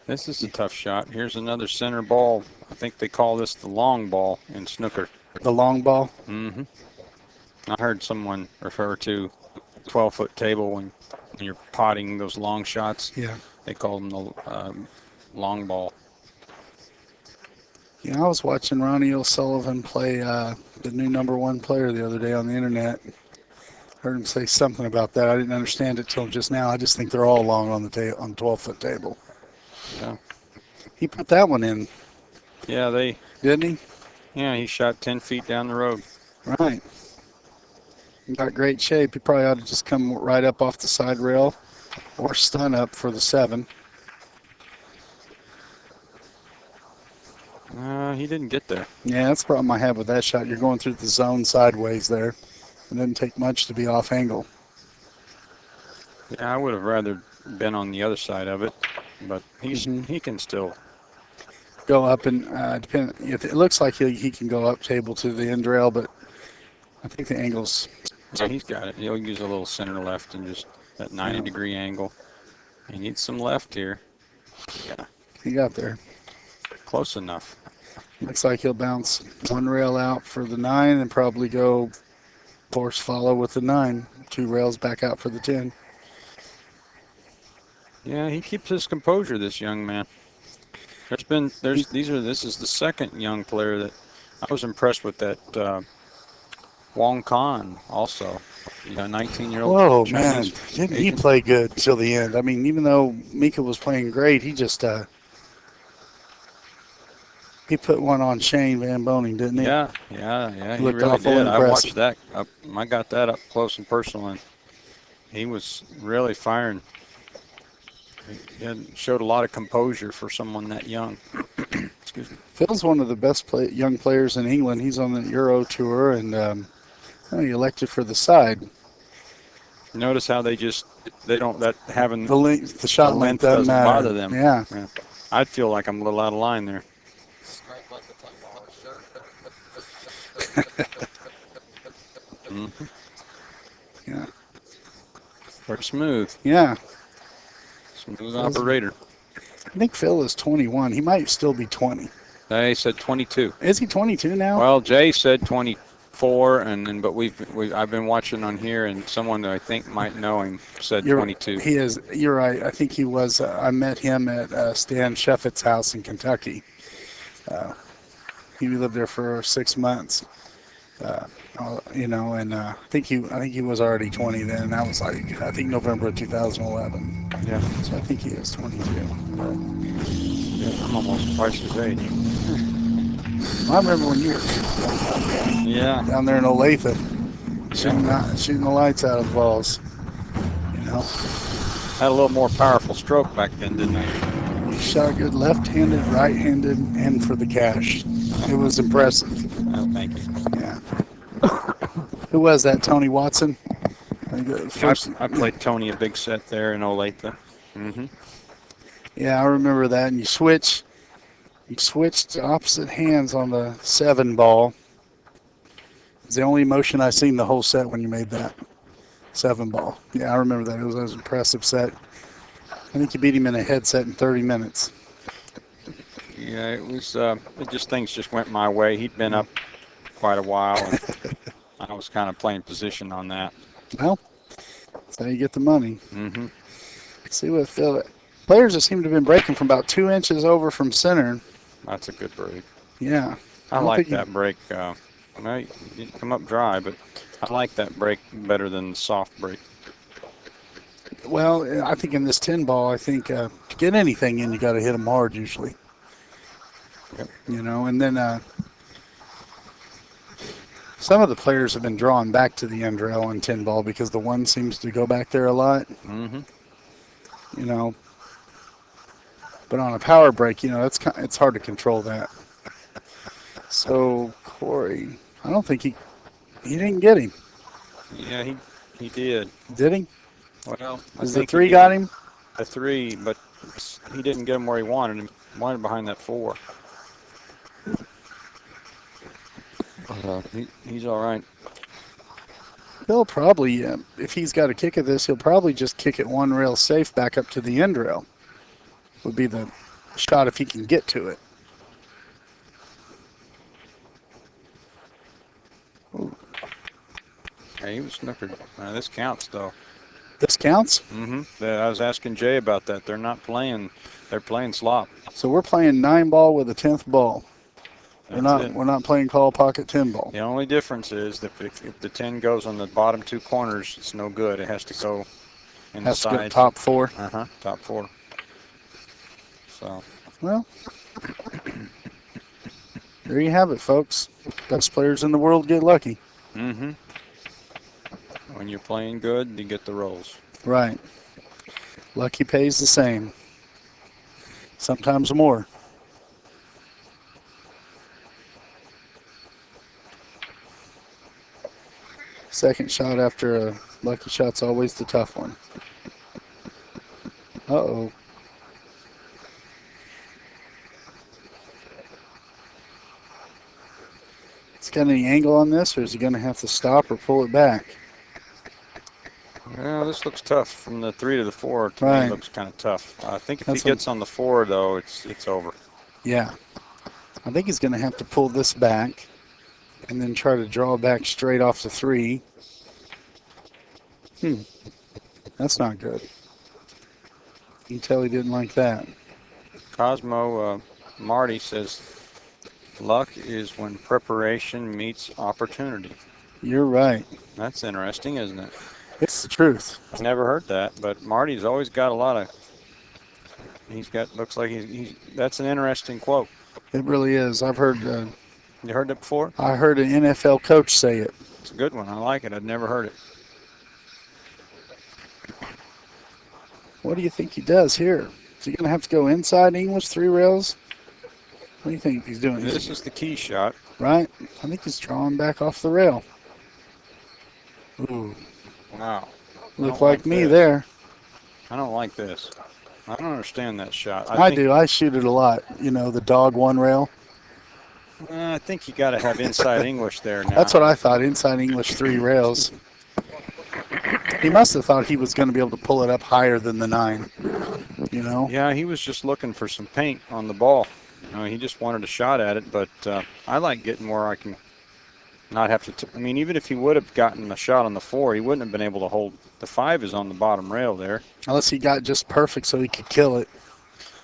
This is a tough shot. Here's another center ball. I think they call this the long ball in snooker. The long ball? Mm-hmm. I heard someone refer to 12-foot table when you're potting those long shots. Yeah. They call them the long ball. Yeah, I was watching Ronnie O'Sullivan play the new #1 player the other day on the internet. Heard him say something about that. I didn't understand it till just now. I just think they're all long on the 12-foot table. Yeah. He put that one in. Yeah, didn't he? Yeah, he shot 10 feet down the road. Right. He got great shape. He probably ought to just come right up off the side rail or stun up for the 7. He didn't get there. Yeah, that's the problem I have with that shot. You're going through the zone sideways there. It doesn't take much to be off angle. Yeah, I would have rather been on the other side of it, but he can still go up and depend. It looks like he can go up table to the end rail, but I think the angle's. Yeah, he's got it. He'll use a little center left and just that 90-degree angle. He needs some left here. Yeah, he got there. Close enough. Looks like he'll bounce one rail out for the 9 and probably go force follow with the 9. 2 rails back out for the 10. Yeah, he keeps his composure, this young man. This is the second young player that I was impressed with that Wong Khan also. 19-year-old Whoa, man. Chinese Didn't he agent. play good till the end? I mean, even though Mika was playing great, he just he put one on Shane Van Boning, didn't he? Yeah. He Looked really awful did. I impressive. watched that. I got that up close and personal, and he was really firing. He showed a lot of composure for someone that young. Excuse me. Phil's one of the best young players in England. He's on the Euro tour, and he elected for the side. Notice how they don't, that having The shot the length length doesn't matter. bother them. Yeah. I'd feel like I'm a little out of line there. Strike like the 10-ball shirt. Mm-hmm. Yeah. Very smooth. Yeah. Smooth operator. I think Phil is 21. He might still be 20. They said 22. Is he 22 now? Well, Jay said 24, but I've been watching on here, and someone that I think might know him said 22. He is. You're right. I think he was. I met him at Stan Sheffett's house in Kentucky. He lived there for 6 months. And I think he was already 20 then. That was like I think November of 2011. Yeah. So I think he is 22. Yeah, I'm almost twice his age. I remember when you were down there in Olathe, shooting the lights out of the balls. Had a little more powerful stroke back then, didn't I? You shot a good left-handed, right-handed, and for the cash. It was impressive. Oh, thank you. Yeah. Who was that? Tony Watson? I played Tony a big set there in Olathe. Mm-hmm. Yeah, I remember that. And you switched opposite hands on the 7 ball. It's the only motion I've seen the whole set when you made that 7 ball. Yeah, I remember that. It was an impressive set. I think you beat him in a head set in 30 minutes. Yeah, it was. Things just went my way. He'd been up quite a while, and I was kind of playing position on that. Well, that's how you get the money. Mm-hmm. Let's see what Phil. Players that seem to have been breaking from about 2 inches over from center. That's a good break. Yeah. I like that break. Well, you didn't come up dry, but I like that break better than the soft break. Well, I think in this 10 ball, to get anything in, you got to hit them hard usually. Yep. And then some of the players have been drawn back to the end rail in 10 ball because the 1 seems to go back there a lot. Mm-hmm. But on a power break, it's hard to control that. So Corey, I don't think he didn't get him. Yeah, he did. Did he? Well, Is the 3 got him? The 3, but he didn't get him where he wanted him. Wanted behind that 4. He's all right. He'll probably, if he's got a kick at this, he'll probably just kick it 1 rail safe back up to the end rail. Would be the shot if he can get to it. Ooh. Yeah, he was snookered. This counts, though. This counts? Mm-hmm. I was asking Jay about that. They're not playing. They're playing slop. So we're playing 9 ball with a 10th ball. We're not playing call pocket 10 ball. The only difference is that if the 10 goes on the bottom 2 corners, it's no good. It has to go in the sides. Has to go top 4. Top 4. So. Well, there you have it, folks. Best players in the world get lucky. Mm-hmm. When you're playing good, you get the rolls. Right. Lucky pays the same. Sometimes more. Second shot after a lucky shot's always the tough one. Uh-oh. It's got any angle on this, or is he going to have to stop or pull it back? Well, this looks tough. From the 3 to the 4, to me, it looks kind of tough. I think if he gets on the 4, though, it's over. Yeah. I think he's going to have to pull this back and then try to draw back straight off the 3. That's not good. You can tell he didn't like that. Cosmo Marty says Luck is when preparation meets opportunity. You're right. That's interesting, isn't it? It's the truth. I never heard that, but Marty's always got a lot of. Looks like that's an interesting quote. It really is. I've heard. You heard that before? I heard an NFL coach say it. It's a good one. I like it. I'd never heard it. What do you think he does here? Is he going to have to go inside English 3 rails? What do you think he's doing? This is the key shot. Right? I think he's drawing back off the rail. Ooh. Wow. Look like me this. there. I don't like this. I don't understand that shot. I do. I shoot it a lot. You know, the dog 1 rail. I think you got to have inside English there now. That's what I thought. Inside English 3 rails. He must have thought he was going to be able to pull it up higher than the 9. You know? Yeah, he was just looking for some paint on the ball. He just wanted a shot at it, but I like getting where I can not have to. I mean, even if he would have gotten a shot on the 4, he wouldn't have been able to hold. The 5 is on the bottom rail there. Unless he got just perfect so he could kill it.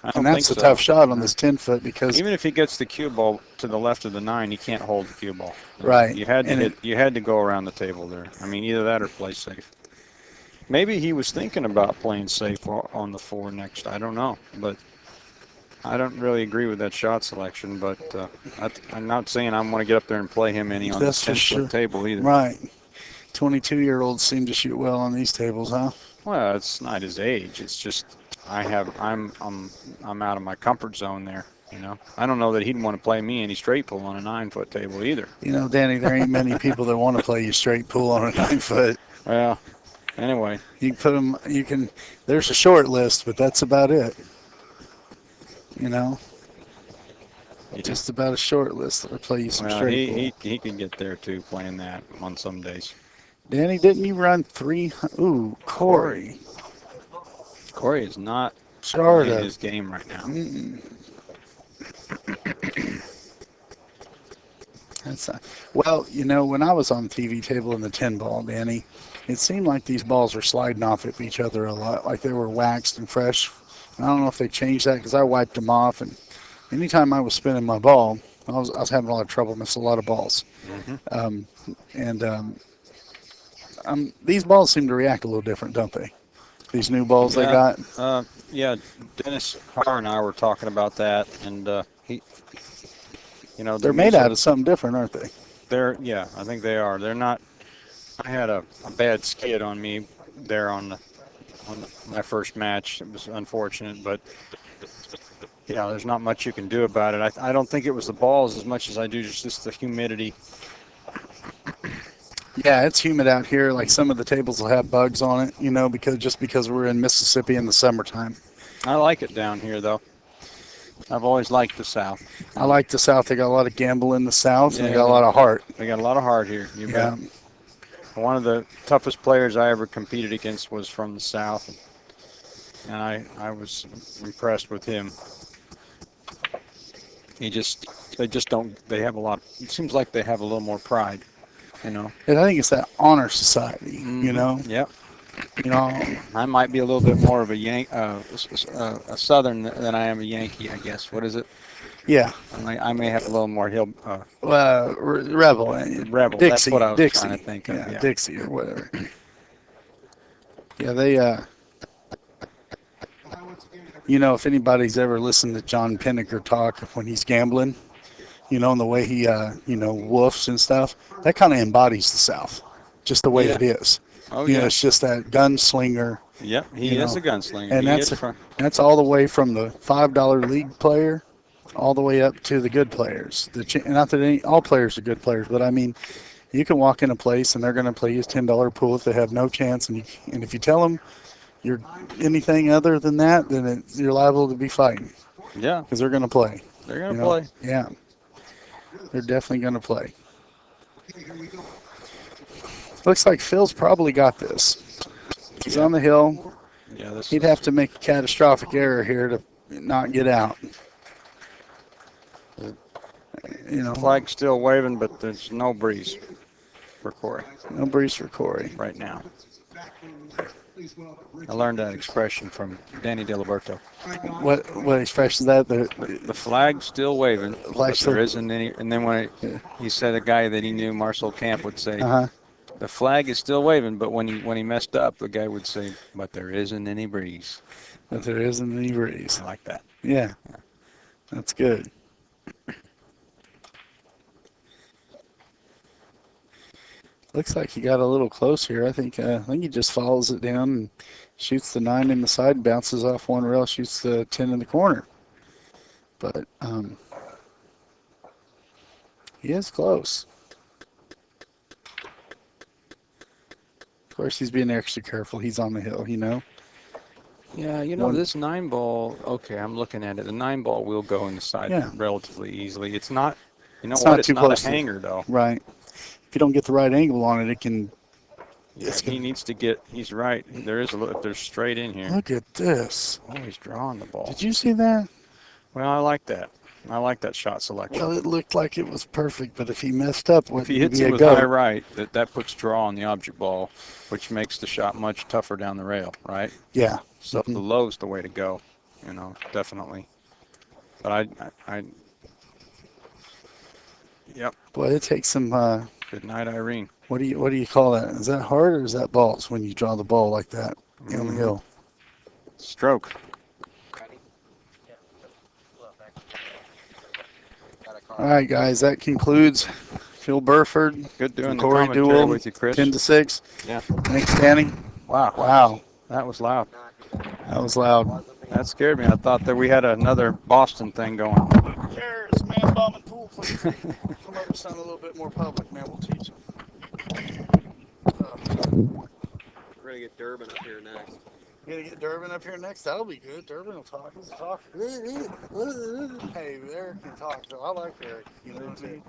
I don't And that's think a so. tough shot on this 10-foot because Even if he gets the cue ball to the left of the 9, he can't hold the cue ball. Right. You had to And you had to go around the table there. I mean, either that or play safe. Maybe he was thinking about playing safe on the 4 next. I don't know, but I don't really agree with that shot selection. But I'm not saying I'm going to get up there and play him any on the That's for 10-foot sure. table either. Right. 22-year-olds seem to shoot well on these tables, huh? Well, it's not his age. It's just I'm out of my comfort zone there. I don't know that he'd want to play me any straight pull on a 9-foot table either. You know, Danny, there ain't many people that want to play you straight pull on a 9-foot. Well, anyway. You can put them. There's a short list, but that's about it. You know, just about a short list that'll play you some Well, straight pull. he can get there too, playing that on some days. Danny, didn't you run 3? Ooh, Corey. Corey is not Sharda. in his game right now. That's not, well, you know, when I was on the TV table in the 10 ball, Danny, it seemed like these balls were sliding off of each other a lot, like they were waxed and fresh. I don't know if they changed that because I wiped them off, and anytime I was spinning my ball, I was having a lot of trouble, missing a lot of balls. These balls seem to react a little different, don't they? These new balls they got. Yeah, Dennis Carr and I were talking about that, and They're made out of something different, aren't they? I think they are. They're not. I had a bad skid on me there on my first match. It was unfortunate, but yeah, there's not much you can do about it. I don't think it was the balls as much as I do just the humidity. Yeah, it's humid out here. Like some of the tables will have bugs on it, you know, because we're in Mississippi in the summertime. I like it down here, though. I've always liked the South. I like the South. They got a lot of gamble in the South, and they got a lot of heart. They got a lot of heart here. You Yeah. bet. One of the toughest players I ever competed against was from the South, and I was impressed with him. They just don't. They have a lot. It seems like they have a little more pride, you know. And I think it's that honor society, you know. Yep. You know, I might be a little bit more of a Southern than I am a Yankee, I guess. What is it? yeah. I may have a little more Rebel. Rebel. Dixie. That's what I was Dixie. trying to think of. Yeah, Dixie or whatever. Yeah, they. You know, if anybody's ever listened to John Pinnaker talk when he's gambling, you know, and the way he, woofs and stuff, that kind of embodies the South, just the way it is. Oh, You yeah. know, it's just that gunslinger. Yep, he you is know, a gunslinger. And He that's all the way from the $5 league player all the way up to the good players. Not that all players are good players, but I mean, you can walk in a place and they're going to play you a $10 pool if they have no chance. And if you tell them you're anything other than that, then you're liable to be fighting. Yeah. Because they're going to play. They're going to play. Yeah. They're definitely going to play. Looks like Phil's probably got this. He's on the hill. Yeah, He'd have to make a catastrophic error here to not get out. You know, Flag's still waving, but there's no breeze for Corey no breeze for Corey. right now. I learned that expression from Danny Diliberto. What expression is that? The flag's still waving, but still- there isn't any. And then he said a guy that he knew, Marcel Camp, would say, Uh-huh. the flag is still waving, but when he messed up, the guy would say, but there isn't any breeze. But there isn't any breeze. I like that. Yeah. That's good. Looks like he got a little close here. I think he just follows it down and shoots the 9 in the side, bounces off one rail, shoots the 10 in the corner. But he is close. Of course, he's being extra careful. He's on the hill, you know. Yeah, this 9-ball, okay, I'm looking at it. The 9-ball will go in the side relatively easily. It's not, It's it's too not close a hanger, though. Right. If you don't get the right angle on it, it can... Yeah, he needs to get, he's right. There is a little, if there's straight in here. Look at this. Oh, he's drawing the ball. Did you see that? Well, I like that. I like that shot selection. Well, it looked like it was perfect, but if he messed up, if he hits it with high right, that puts draw on the object ball, which makes the shot much tougher down the rail, right? Yeah. So the low's the way to go, definitely. But yep. Boy, it takes some. Good night, Irene. What do you call that? Is that hard or is that balls when you draw the ball like that down the hill? Stroke. All right, guys, that concludes Phil Burford. Good doing the Corey commentary Deuel, with you, Chris. 10-6. Yeah. Thanks, Danny. Wow. That was loud. That was loud. That scared me. I thought that we had another Boston thing going. Cheers, man, bomb and pool, please. Come over, sound a little bit more public, man. We'll teach them. We're going to get Durbin up here next. You're going to get Durbin up here next? That'll be good. Durbin will talk. He's a talker. Hey, Eric can talk, though. I like Eric. You know what I mean?